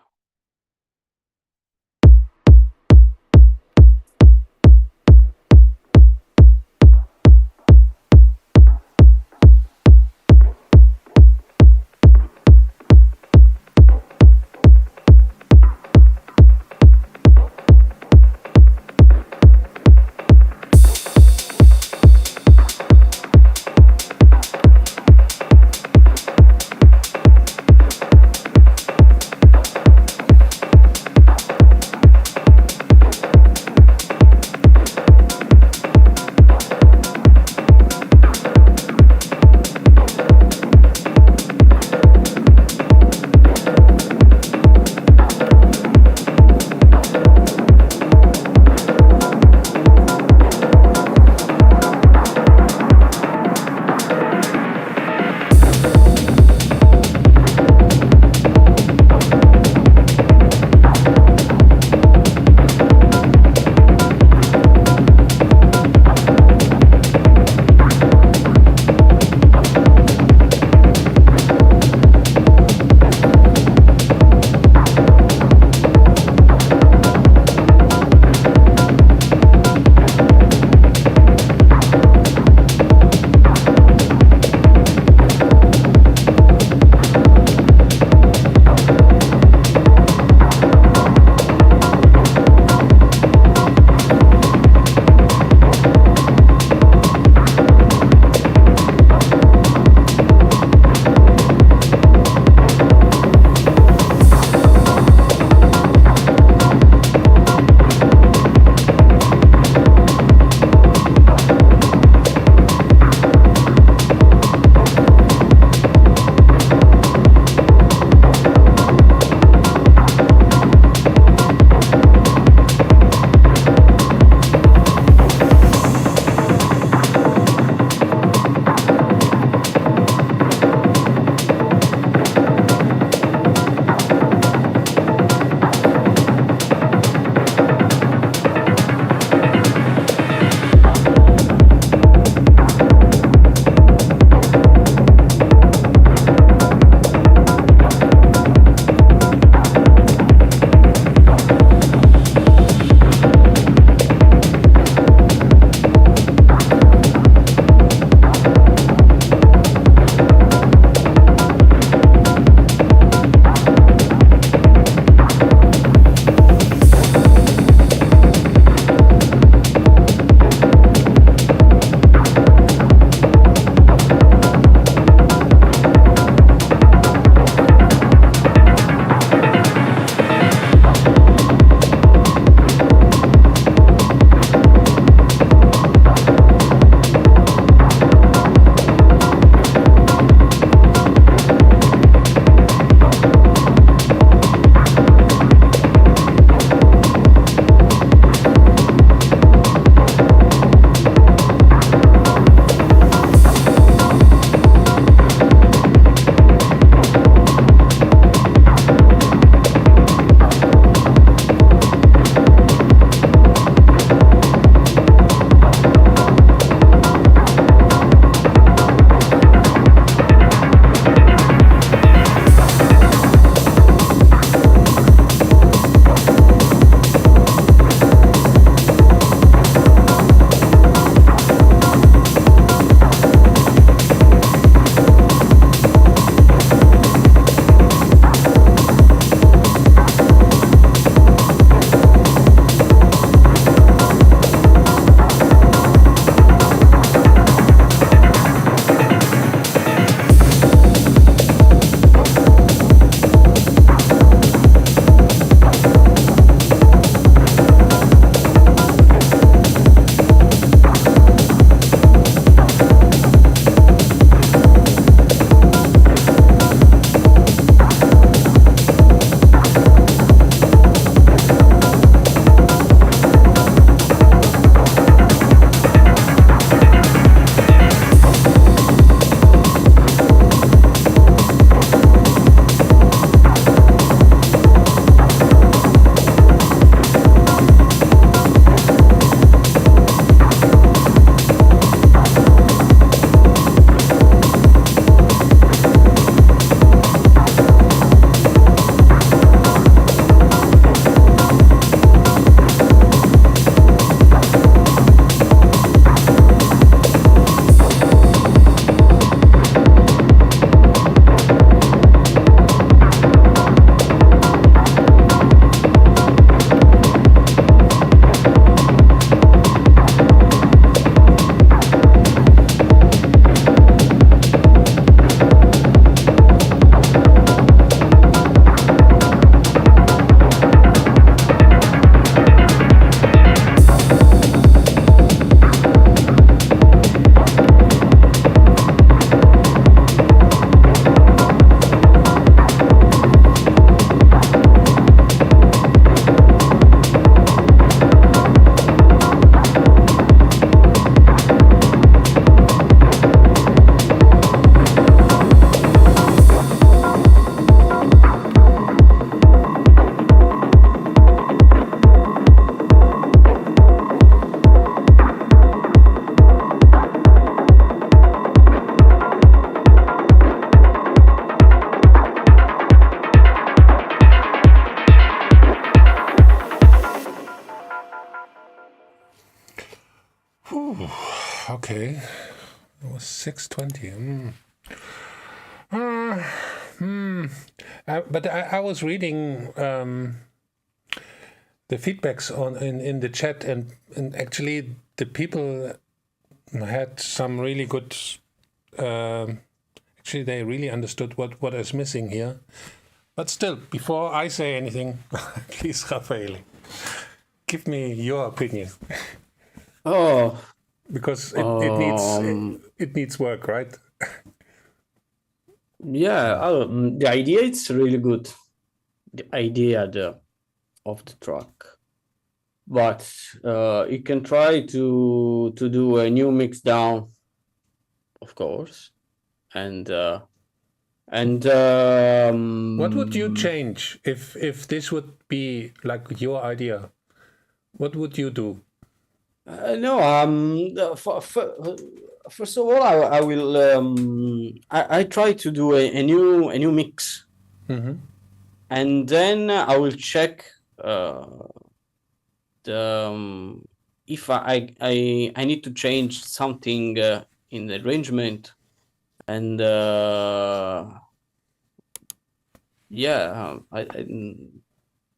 Okay. It was 6:20. But I was reading the feedbacks in the chat, and actually the people had some really good. Actually, they really understood what is missing here. But still, before I say anything, please, Raffaele, give me your opinion. Oh, Because it needs work, right? yeah. The idea is really good. The idea of the track, but you can try to do a new mix down, of course, and what would you change if this would be like your idea? What would you do? No, first of all, I will I try to do a new mix, and then I will check if I need to change something in the arrangement, and yeah,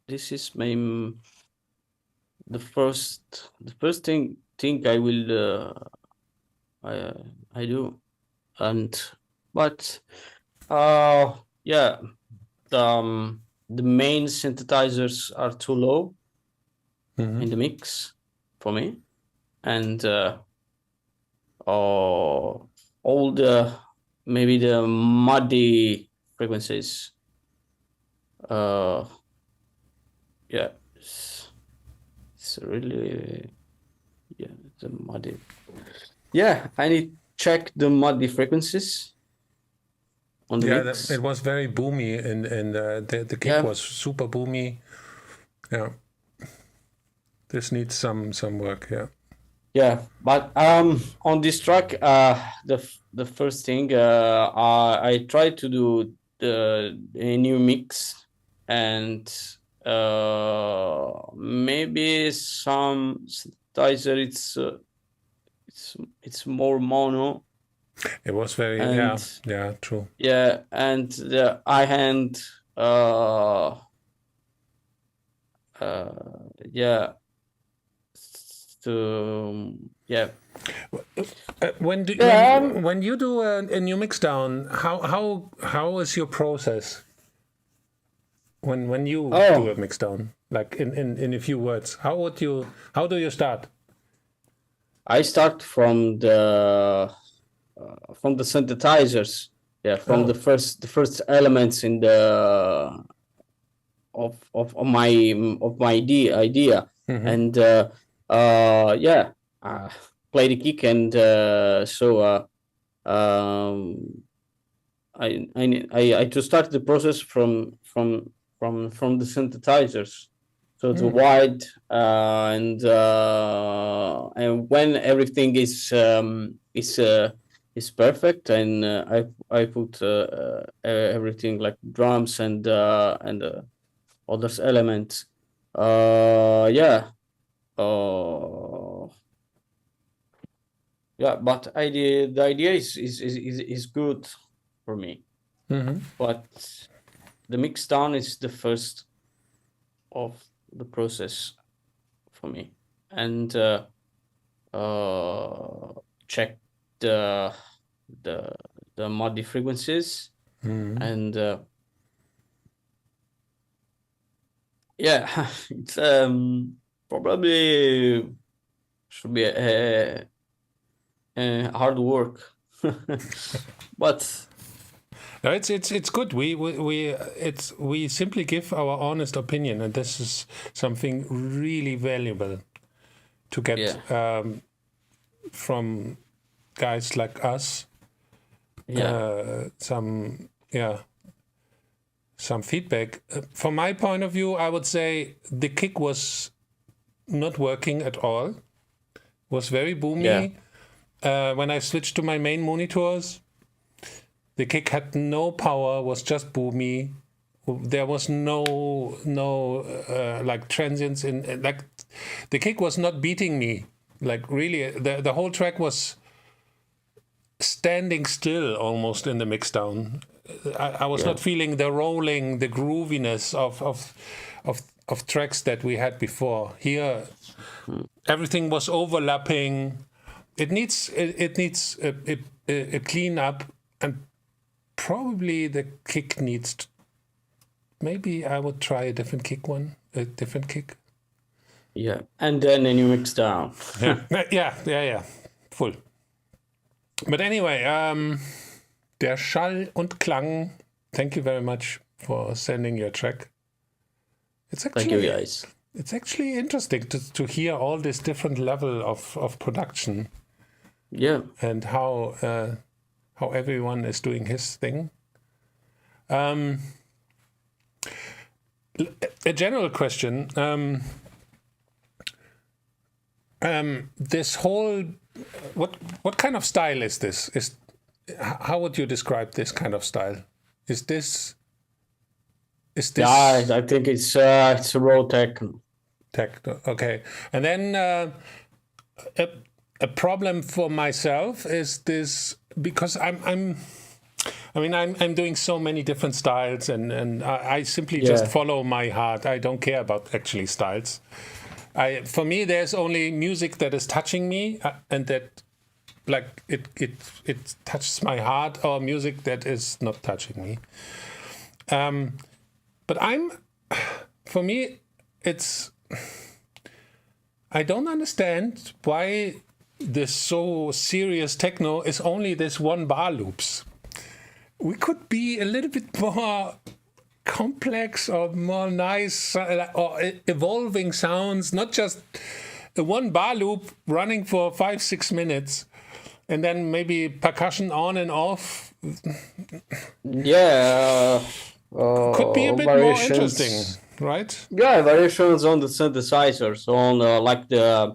this is the first thing I will I do, and but yeah, the main synthesizers are too low in the mix for me, and all the maybe the muddy frequencies, yeah, it's really, yeah, the muddy. Yeah, I need to check the muddy frequencies on the mix. It was very boomy, and the kick was super boomy. Yeah, this needs some work. Yeah. Yeah, but on this track, the first thing I tried to do a new mix, and maybe some synthesizer. It's more mono. It was very true. Yeah, and the high hand when you do a new mix down, how is your process when you do a mix down, like in a few words? How do you start? I start from the synthesizers, from the first elements in the of my idea, and play the kick, and I to start the process from the synthesizers. So the wide, and when everything is perfect, and I put everything like drums and other elements. But the idea is good for me. But the mix down is the first of the process for me, and check the muddy frequencies, and it's probably should be a hard work, but no, it's good. We simply give our honest opinion, and this is something really valuable to get from guys like us. Some feedback. From my point of view, I would say the kick was not working at all. Was very boomy. When I switched to my main monitors, the kick had no power, was just boomy. There was no like transients in, like the kick was not beating me Like really, the whole track was standing still almost in the mixdown. I was not feeling the rolling, the grooviness of tracks that we had before. Here, everything was overlapping. It needs a clean up, and probably the kick needs. Maybe I would try a different kick. Yeah, and then a new mix down. yeah, full. But anyway, der Schall und Klang. Thank you very much for sending your track. It's actually, thank you, guys. It's actually interesting to hear all this different level of production. Yeah, and how everyone is doing his thing. A general question. This whole what kind of style is this? How would you describe this kind of style? Is this? Yeah, I think it's a raw techno. Techno, okay. And then a problem for myself is this, because I'm doing so many different styles, and I simply just follow my heart. I don't care about actually styles. For me, there's only music that is touching me, and that, like, it touches my heart, or music that is not touching me. But for me, I don't understand why this so serious techno is only this one bar loops. We could be a little bit more complex or more nice or evolving sounds, not just a one bar loop running for 5-6 minutes and then maybe percussion on and off. Yeah. Could be a bit more interesting, right? Yeah, variations on the synthesizers, on like the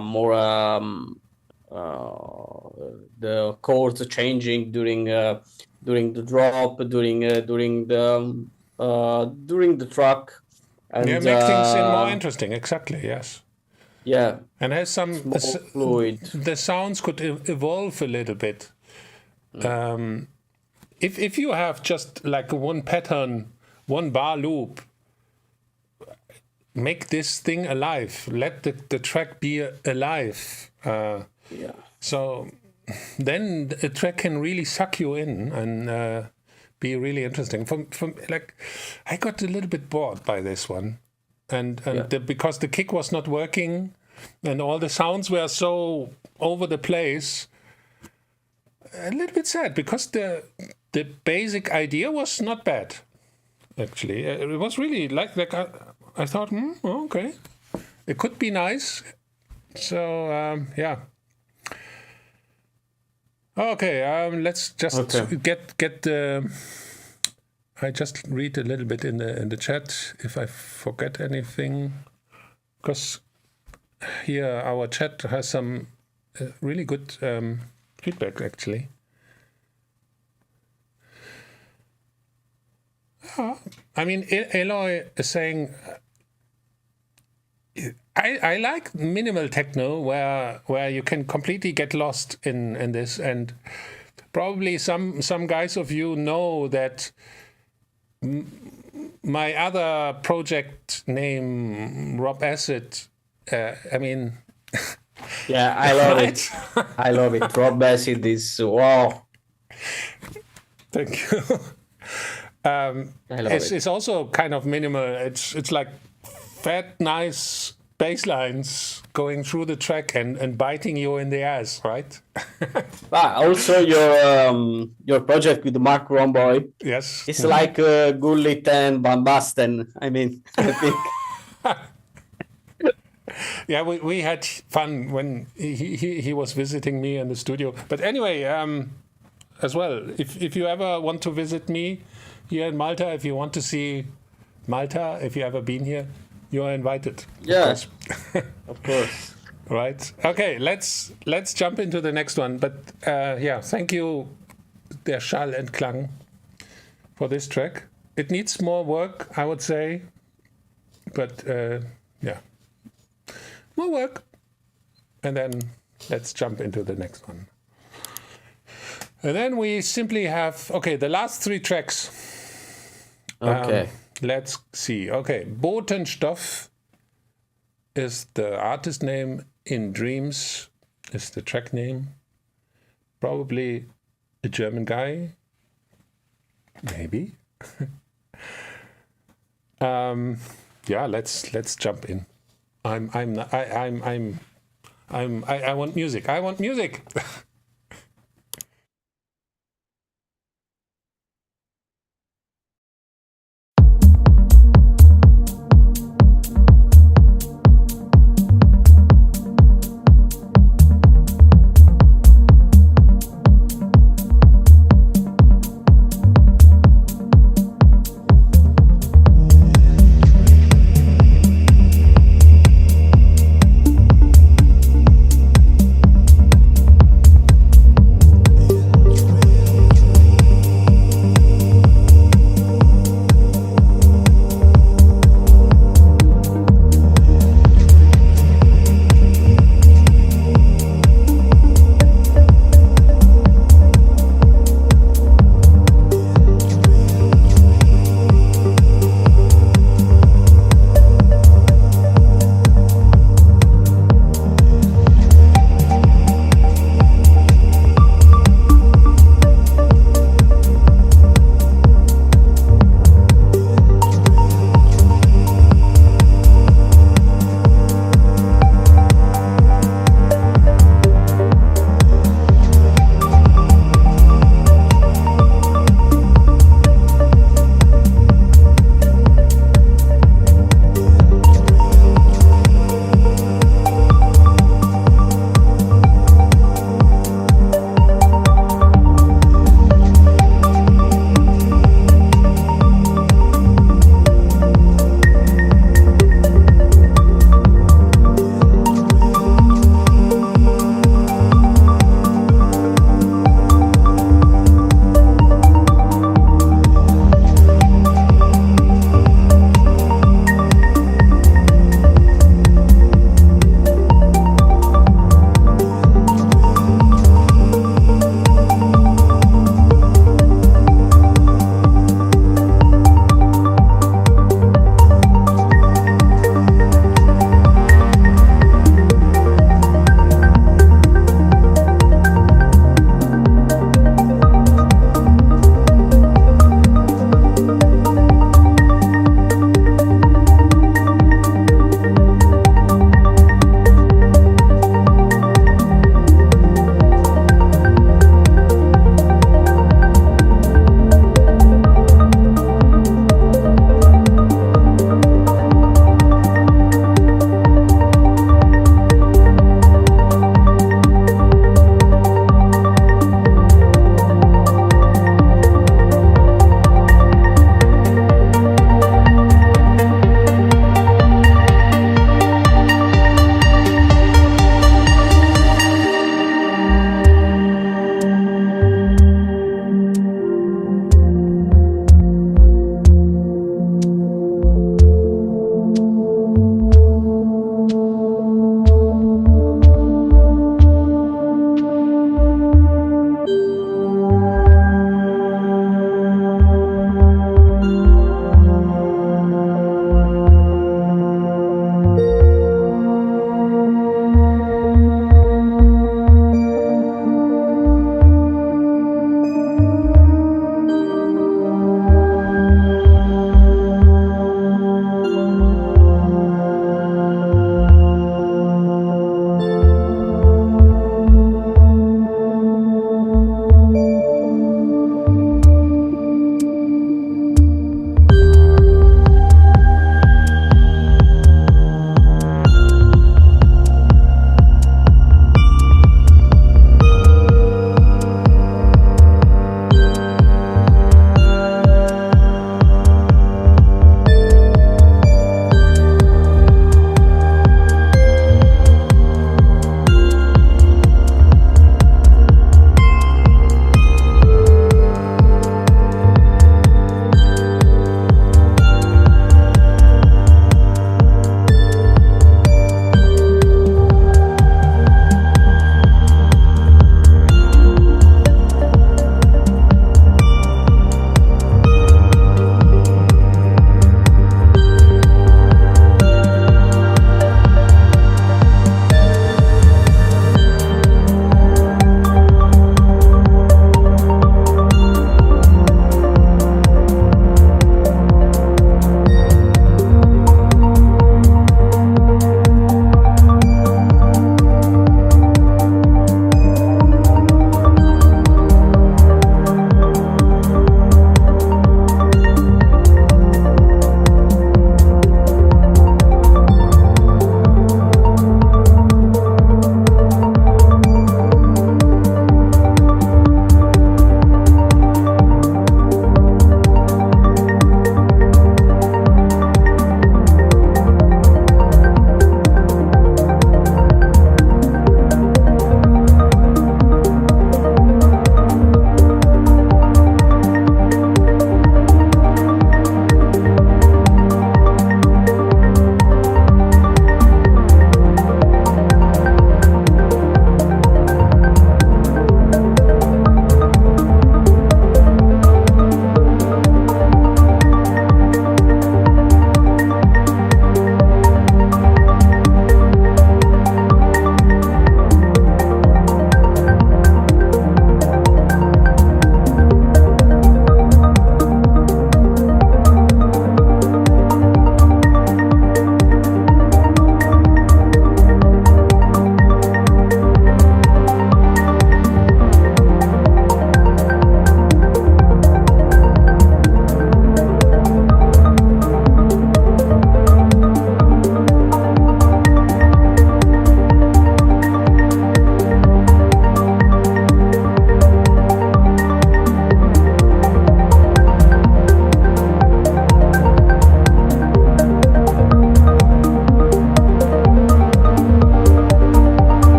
more the chords changing during the drop, during the track, and make things more interesting. Exactly, yes. Yeah, and has some fluid. The sounds could evolve a little bit. If you have just like one pattern, one bar loop, make this thing alive. Let the track be alive. So then a track can really suck you in and be really interesting. From like, I got a little bit bored by this one, and because the kick was not working, and all the sounds were so over the place. A little bit sad, because the basic idea was not bad. Actually, it was really like I thought, okay, it could be nice. So yeah. Okay, let's just get the. I just read a little bit in the chat if I forget anything, because here our chat has some really good feedback actually. I mean, Eloy is saying, I like minimal techno where you can completely get lost in this, and probably some guys of you know that my other project name, Rob Acid, I mean. Yeah, I love it. I love it. Rob Acid is wow. Thank you. It's also kind of minimal. It's like fat, nice bass lines going through the track and biting you in the ass, right? Also your project with Mark Romboy. Yes. It's like Gullit and Van Basten. I mean, I think. Yeah, we had fun when he was visiting me in the studio. But anyway, as well, if you ever want to visit me here in Malta, if you want to see Malta, if you ever been here, you are invited. Yeah, of course. Right. Okay, let's jump into the next one. But yeah, thank you, der Schall and Klang, for this track. It needs more work, I would say. But yeah. More work. and then let's jump into the next one. And then we simply have, okay, the last 3 tracks. Okay. Let's see. Okay, Botenstoff is the artist name. In Dreams is the track name. Probably a German guy. Maybe. Yeah, let's jump in. I want music. I want music.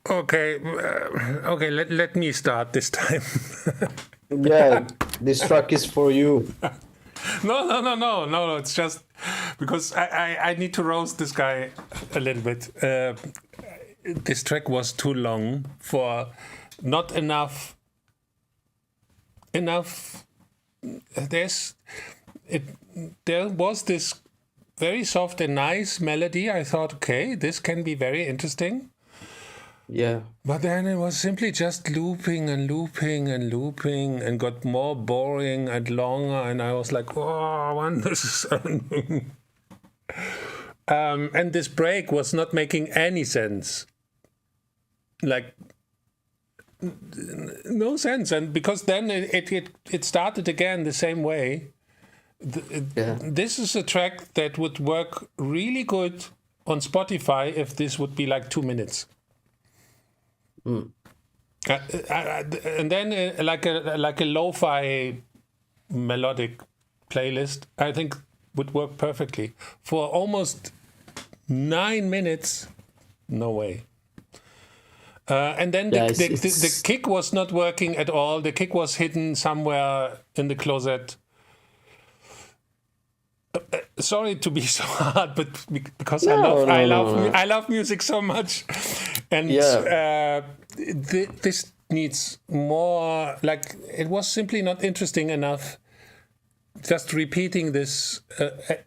Okay, let me start this time. Yeah, this track is for you. No, it's just because I need to roast this guy a little bit. This track was too long for not enough. There was this very soft and nice melody. I thought, okay, this can be very interesting. Yeah. But then it was simply just looping and looping and looping and got more boring and longer. And I was like, oh, unnecessary. And this break was not making any sense. Like, no sense. And because then it started again the same way. This is a track that would work really good on Spotify if this would be like 2 minutes. And then like a lo-fi melodic playlist, I think would work perfectly. For almost 9 minutes, no way. And then the kick was not working at all. The kick was hidden somewhere in the closet. Sorry to be so hard, but because I love music so much, and this needs more. Like, it was simply not interesting enough. Just repeating this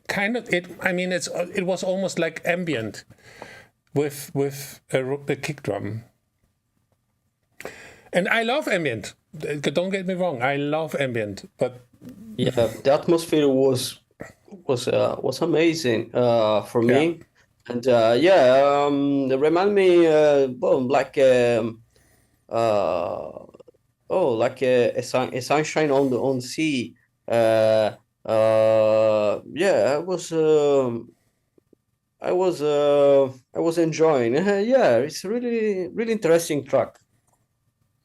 kind of it. I mean, it was almost like ambient with a kick drum. And I love ambient. Don't get me wrong. I love ambient, but the atmosphere was amazing for me, and it reminded me like a sunshine on the sea. I was enjoying. It's really really interesting track.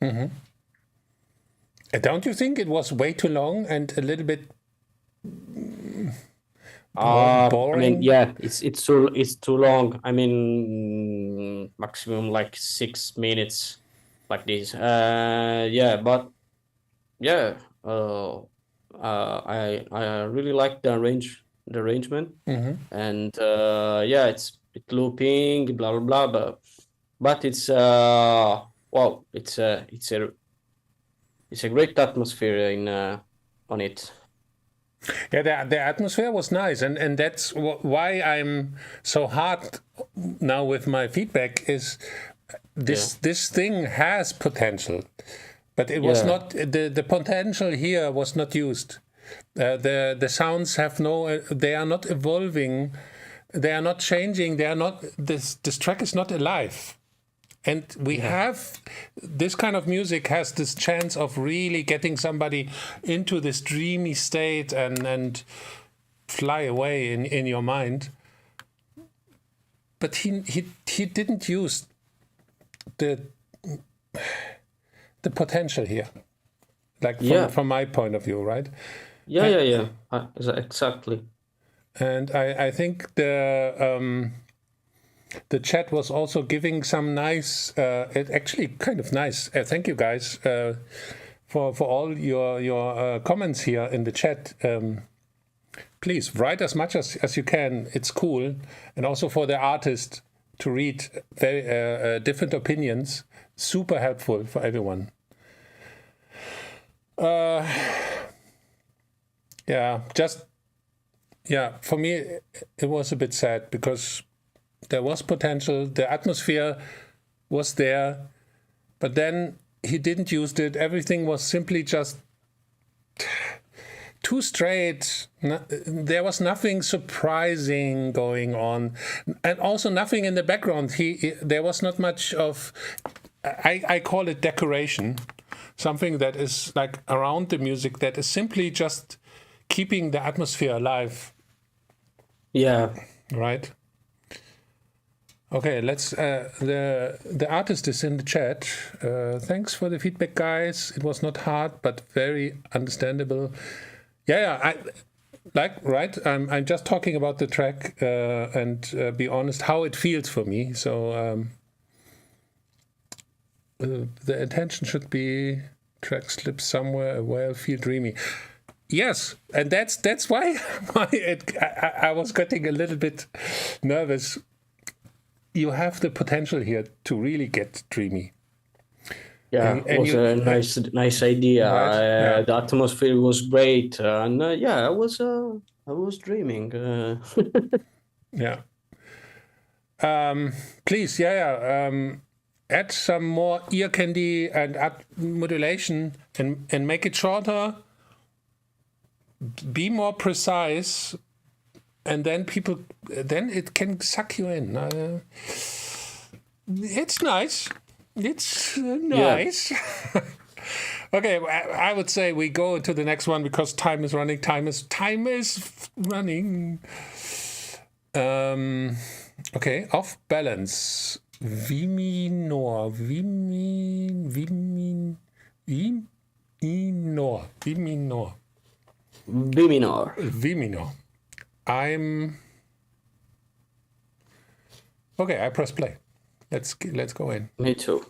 Mm-hmm. Don't you think it was way too long and a little bit boring? I mean, it's too long. I mean, maximum like 6 minutes, like this. I really like the arrangement, and it's looping, blah blah blah, but it's it's a great atmosphere on it. Yeah, the atmosphere was nice, and that's why I'm so hard now with my feedback. Is this thing has potential, but it was not the potential here was not used. The sounds have they are not evolving, they are not changing, they are not. This track is not alive. And we have this kind of music has this chance of really getting somebody into this dreamy state and fly away in your mind. But he didn't use the potential here, like from my point of view, right? Exactly. And I think the chat was also giving some nice, actually kind of nice. Thank you guys for all your comments here in the chat. Please write as much as you can. It's cool, and also for the artist to read very different opinions. Super helpful for everyone. For me it was a bit sad because there was potential, the atmosphere was there, but then he didn't use it. Everything was simply just too straight. There was nothing surprising going on, and also nothing in the background. There was not much of, I call it decoration, something that is like around the music that is simply just keeping the atmosphere alive. Yeah. Right. Okay, let's. The artist is in the chat. Thanks for the feedback, guys. It was not hard, but very understandable. right? I'm just talking about the track and be honest how it feels for me. So the intention should be track slips somewhere away, feel dreamy. Yes, and that's why I was getting a little bit nervous. You have the potential here to really get dreamy. Yeah, it was a nice idea. Right, The atmosphere was great, and I was dreaming. Yeah. Please, add some more ear candy and add modulation and make it shorter. Be more precise, and then it can suck you in. It's nice. It's nice. Yeah. Okay, I would say we go into the next one because time is running. Time is running. Okay, off balance. V minor. Okay, I press play. Let's go in. Me too.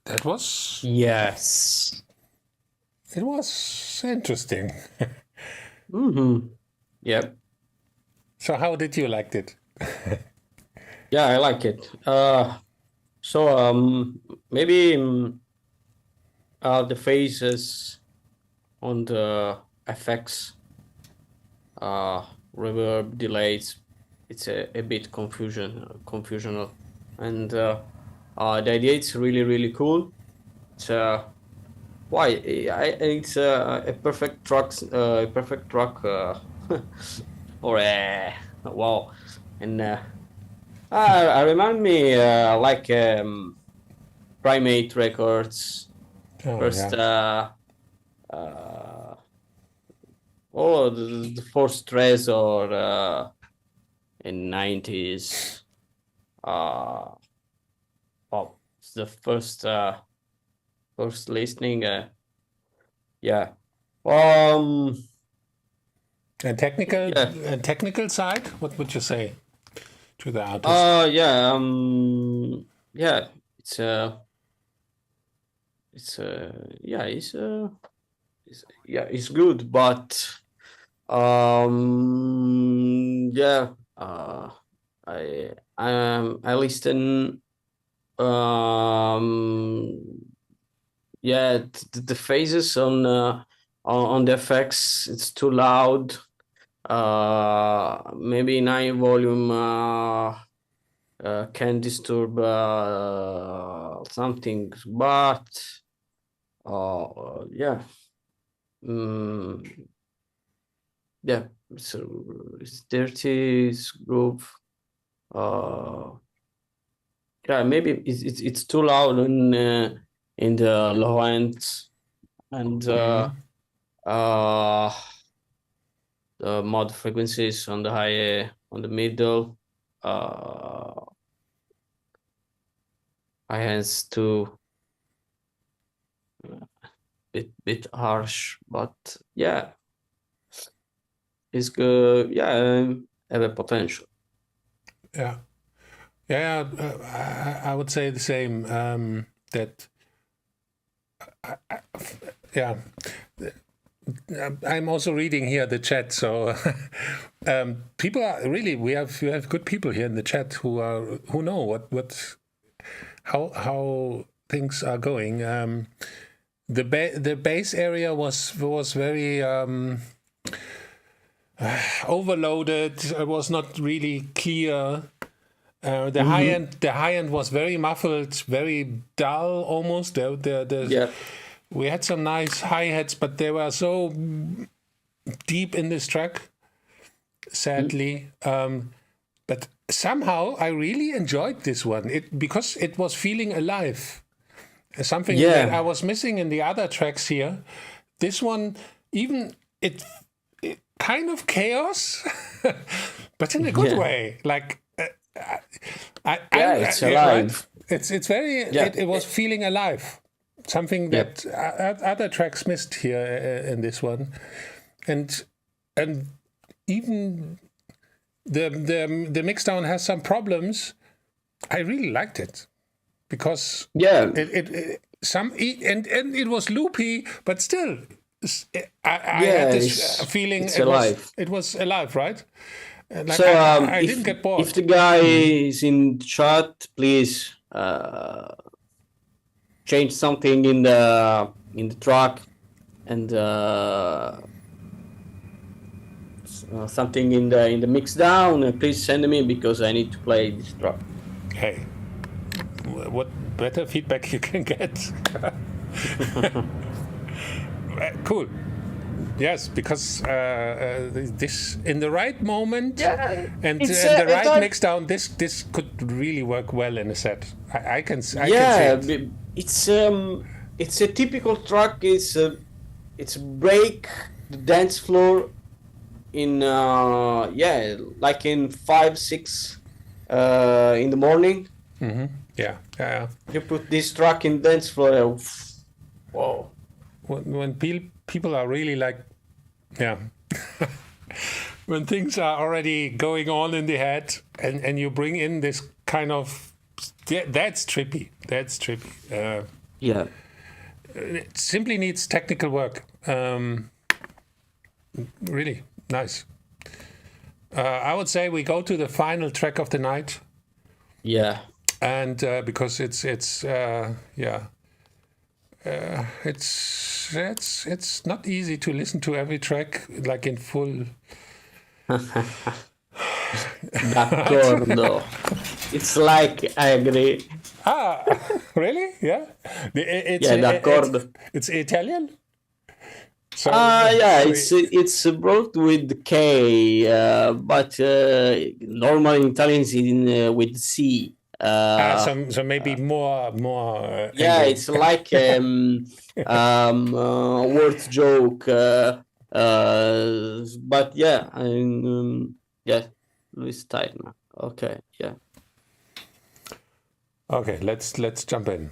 That was Yes. it was interesting. Mm-hmm. Yep. So how did you like it? Yeah, I like it. So maybe the phases on the effects, reverb, delays, it's a bit confusional, and the idea is really cool. It's why it's a perfect track, or wow, and I remind me like Primate Records, Oh first yeah. the first Trezor in 90s. Oh, it's the first listening. Yeah. And technical side, what would you say to the artist? Yeah. Yeah. It's good, but yeah. I listen. Yeah, the phases on the effects, it's too loud. Maybe 9 volume can disturb something, but yeah. Yeah, so it's dirty, it's groove. Yeah, maybe it's too loud in the low ends, and the mod frequencies on the high, on the middle. High ends too bit harsh, but yeah, it's good. Yeah, have a potential. Yeah. I would say the same. That yeah. I'm also reading here the chat, so people are really, we have good people here in the chat who know how things are going. The bass area was very overloaded. It was not really clear. The high end was very muffled, very dull almost. Yeah. We had some nice hi-hats, but they were so deep in this track, sadly. But somehow I really enjoyed this one because it was feeling alive. Something that I was missing in the other tracks here. This one, even it kind of chaos, but in a good way. Like it's alive. Right? It's very. It was feeling alive. Something that other tracks missed here in this one, and even the mixdown has some problems. I really liked it because it was loopy, but still I had this feeling it was alive, right? Like so I didn't get bored. If the guy is in chat, please change something in the track, and something in the mix down, and please send me, because I need to play this track. Hey, what better feedback you can get? Cool. Yes, because this in the right moment and the right mix down, this could really work well in a set. I can see it. It's a typical track. It's break the dance floor in like in 5-6 in the morning. Yeah. You put this track in dance floor. Whoa. When people are really like, when things are already going on in the head, and you bring in this kind of, that's trippy. Yeah. It simply needs technical work. Really nice. I would say we go to the final track of the night. Yeah. And because it's not easy to listen to every track like in full. D'accordo. It's like I agree. Ah, really? Yeah. D'accordo. It's Italian. So Yeah, it's brought with K, but normal in Italian is with C. so maybe more. Yeah, angry. it's like word joke. But yeah, Louis Steiner. Okay, yeah. Okay, let's jump in.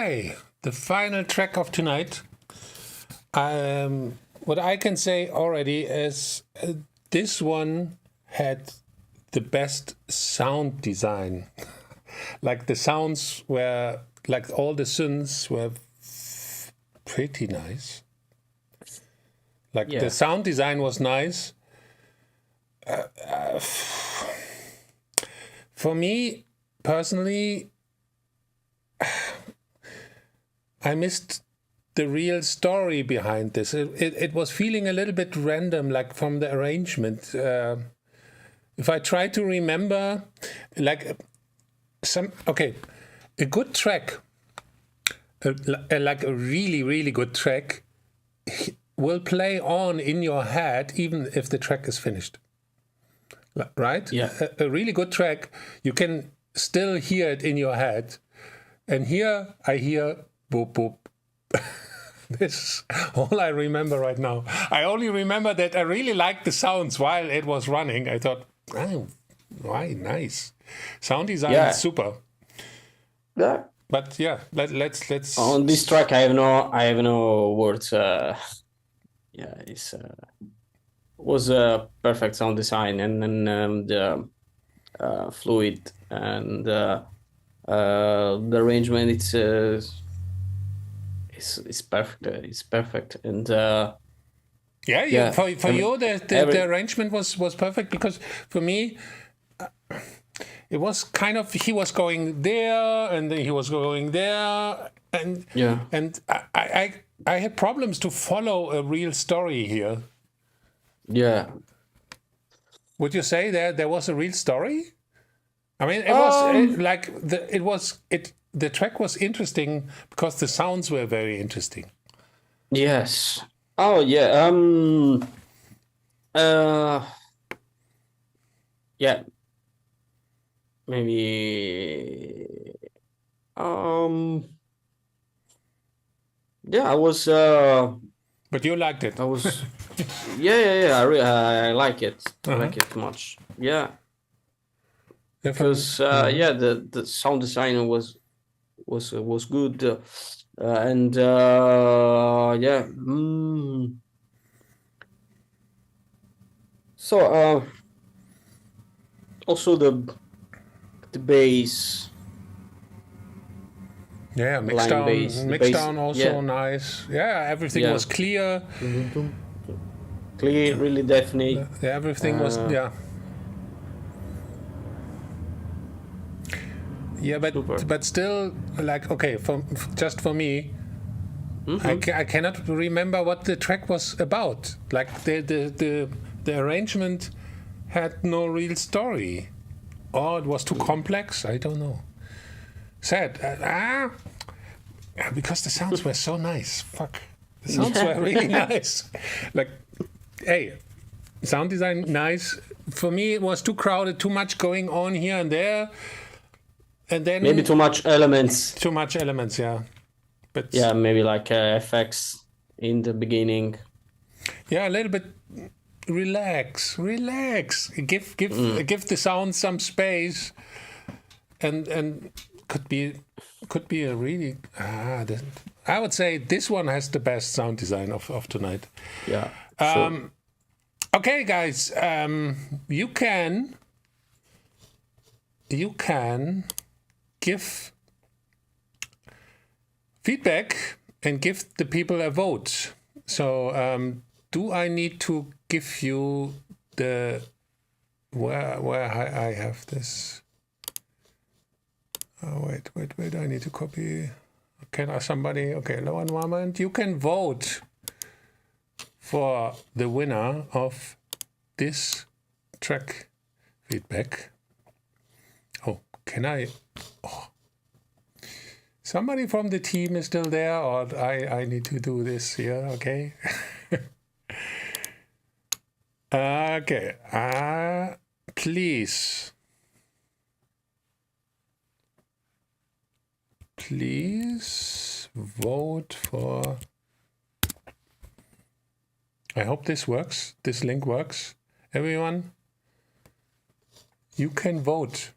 Okay, the final track of tonight. What I can say already is this one had the best sound design. Like the sounds were, like all the synths were pretty nice. Like the sound design was nice. For me personally, I missed the real story behind this. It was feeling a little bit random, like from the arrangement. If I try to remember, like a good track, like a really, really good track, will play on in your head even if the track is finished. Right? Yeah. A really good track, you can still hear it in your head. And here I hear boop, boop. This is all I remember right now. I only remember that I really liked the sounds while it was running. I thought, oh, why, nice. Sound design is super. Yeah. But yeah, let's. On this track, I have no words. It was a perfect sound design, and then the fluid and the arrangement. It's perfect. It's perfect, and for you the arrangement was perfect, because for me it was kind of, he was going there and then he was going there, and and I had problems to follow a real story here. Yeah. Would you say there was a real story? I mean, it was the track was interesting because the sounds were very interesting. Yes. Oh yeah. Yeah. Maybe. Yeah, I was. But you liked it. I was. Yeah. I like it. I like it much. Yeah. Because the sound design was good, and So also the bass. Yeah, mix down also nice. Yeah, everything was clear. Clear, really definite. Yeah, everything was Yeah, but still, like, okay, just for me, I cannot remember what the track was about. Like the arrangement had no real story, or it was too complex. I don't know. Sad. Because the sounds were so nice. Fuck, the sounds were really nice. Like, hey, sound design nice. For me, it was too crowded, too much going on here and there. And then maybe too much elements. Too much elements, yeah. But yeah, maybe like effects in the beginning. Yeah, a little bit. Relax. Give the sound some space, and could be a really. I would say this one has the best sound design of tonight. Yeah. Sure. Okay, guys. You can give feedback and give the people a vote. So do I need to give you the where I have this? Oh, wait, I need to copy. Can somebody? Okay, one moment. You can vote for the winner of this track feedback. Oh, can I? Oh. Somebody from the team is still there, or I need to do this here, okay? Okay, please vote for... I hope this works, this link works. Everyone, you can vote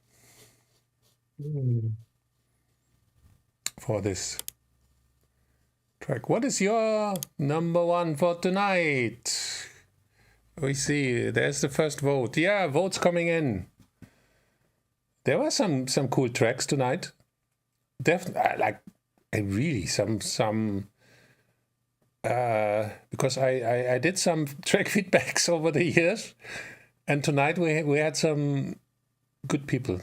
for this track. What is your number one for tonight? We see, there's the first vote. Yeah, votes coming in. There were some cool tracks tonight. Definitely, really some because I did some track feedbacks over the years, and tonight we had some good people.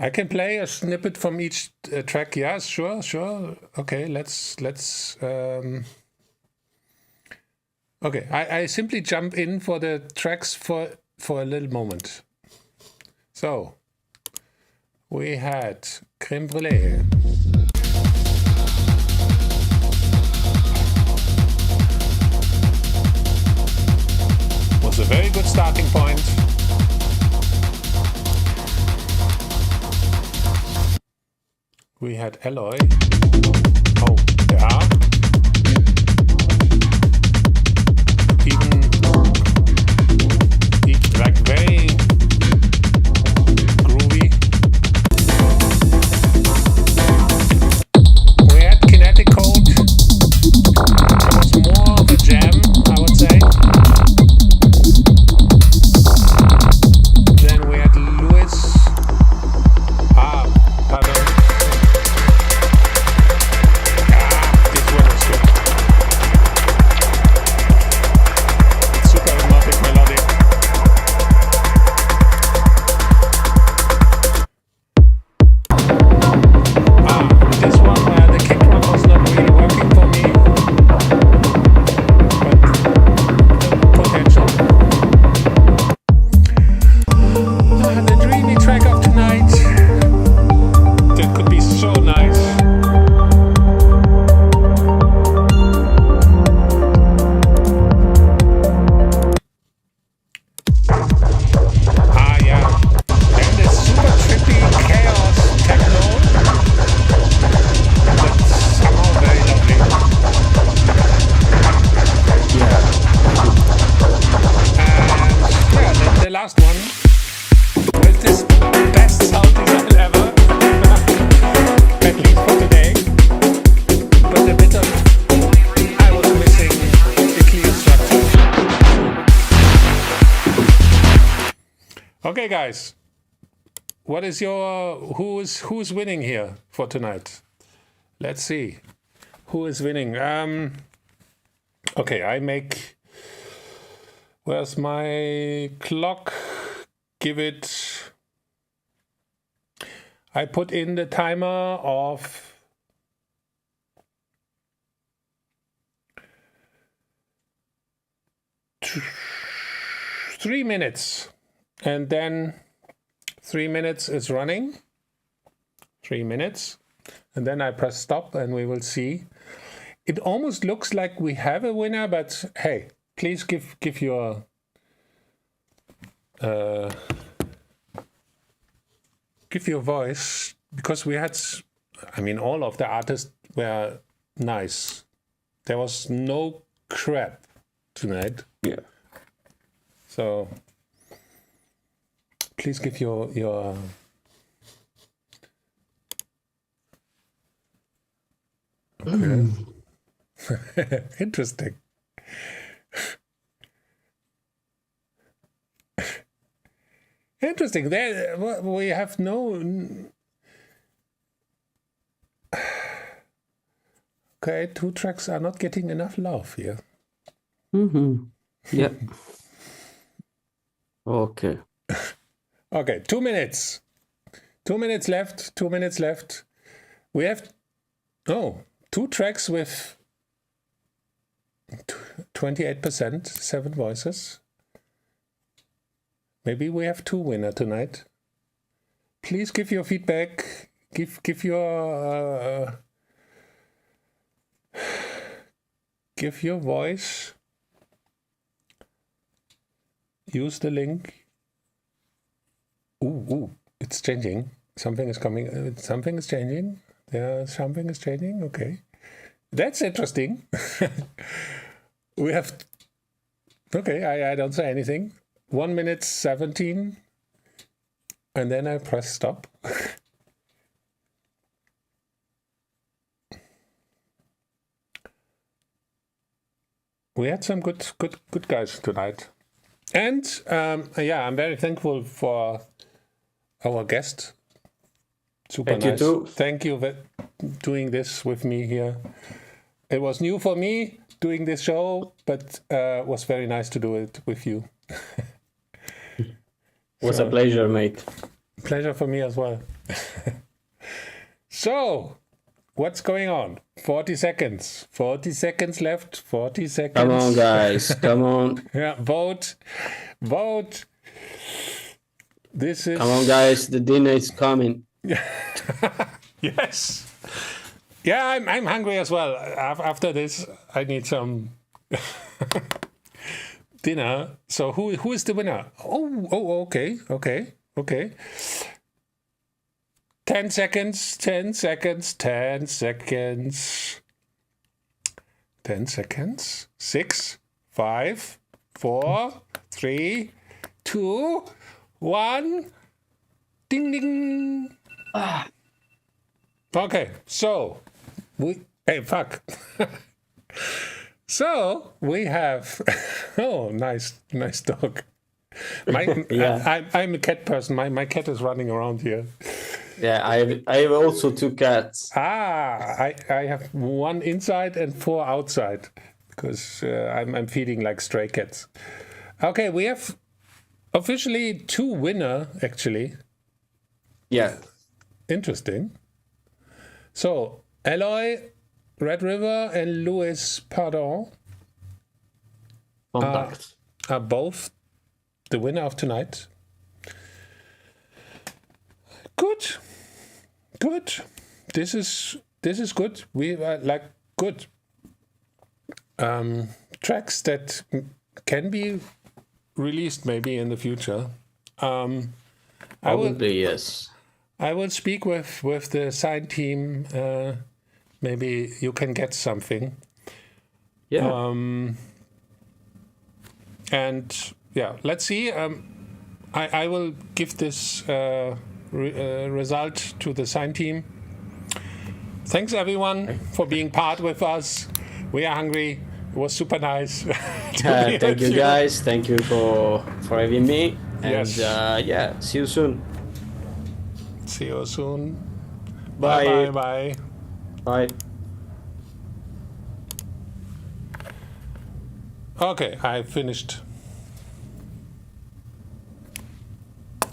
I can play a snippet from each track. Yeah, sure. Okay, let's. Okay, I simply jump in for the tracks for a little moment. So we had Crème Brûlée. Was a very good starting point. We had Alloy. Oh, yeah. Even like very groovy. We had Kinetic Code. It was more of a jam, I would say. Then we had Louis. Pardon. This one is good. It's super hypnotic melodic. This one, the kick drum was not really working for me, but potential. The dreamy track of tonight. That could be so nice. Yeah. Then this super trippy chaos techno. That's somehow very lovely. And yeah, the last one with this best sound design ever, at least for today. But a bit of, I was missing the clear structure. Okay, guys, what is your who's winning here for tonight? Let's see who is winning. Okay, I make. Where's my clock? Give it. I put in the timer of 3 minutes, and then 3 minutes is running. 3 minutes, and then I press stop, and we will see. It almost looks like we have a winner, but hey, please give your give your voice, because we had, I mean, all of the artists were nice. There was no crap tonight. Yeah. So please give your okay. Interesting. Interesting. There we have no. Okay, 2 tracks are not getting enough love here. Yeah. Okay. Okay, 2 minutes. 2 minutes left. 2 minutes left. We have 2 tracks with 28%, 7 voices. Maybe we have 2 winners tonight. Please give your feedback. Give your give your voice. Use the link. Ooh, it's changing. Something is coming. Something is changing. Something is changing. Okay, that's interesting. We have. Okay, I don't say anything. 1 minute 17, and then I press stop. we had some good guys tonight. And yeah, I'm very thankful for our guest. Super Thank nice. you too. Thank you for doing this with me here. It was new for me doing this show, but was very nice to do it with you. Was a pleasure, mate. Pleasure for me as well. So, what's going on? 40 seconds. 40 seconds left. 40 seconds. Come on, guys. Come on. Yeah, vote. Vote. This is... Come on, guys. The dinner is coming. Yes. Yeah, I'm hungry as well. After this, I need some dinner. So who is the winner? Oh, okay. 10 seconds, 10 seconds, 10 seconds. 10 seconds. 6, 5, 4, 3, 2, 1. Ding, ding. Okay, so hey, fuck. So we have, oh, nice dog. Yeah. I'm a cat person. My cat is running around here. Yeah, I have also 2 cats. I have 1 inside and 4 outside because I'm feeding like stray cats. Okay, we have officially 2 winner actually. Yeah. Interesting. So Eloy, Red River, and Louis Pardon Contact. are both the winner of tonight. Good. This is good. We like good tracks that can be released maybe in the future. Probably, yes. I will speak with the sign team. Maybe you can get something. Yeah. And yeah, let's see. I will give this result to the sign team. Thanks everyone for being part with us. We are hungry. It was super nice. Thank you, guys. Thank you for having me. And Yes. yeah, see you soon. See you soon. Bye. Bye. Bye. Okay, I finished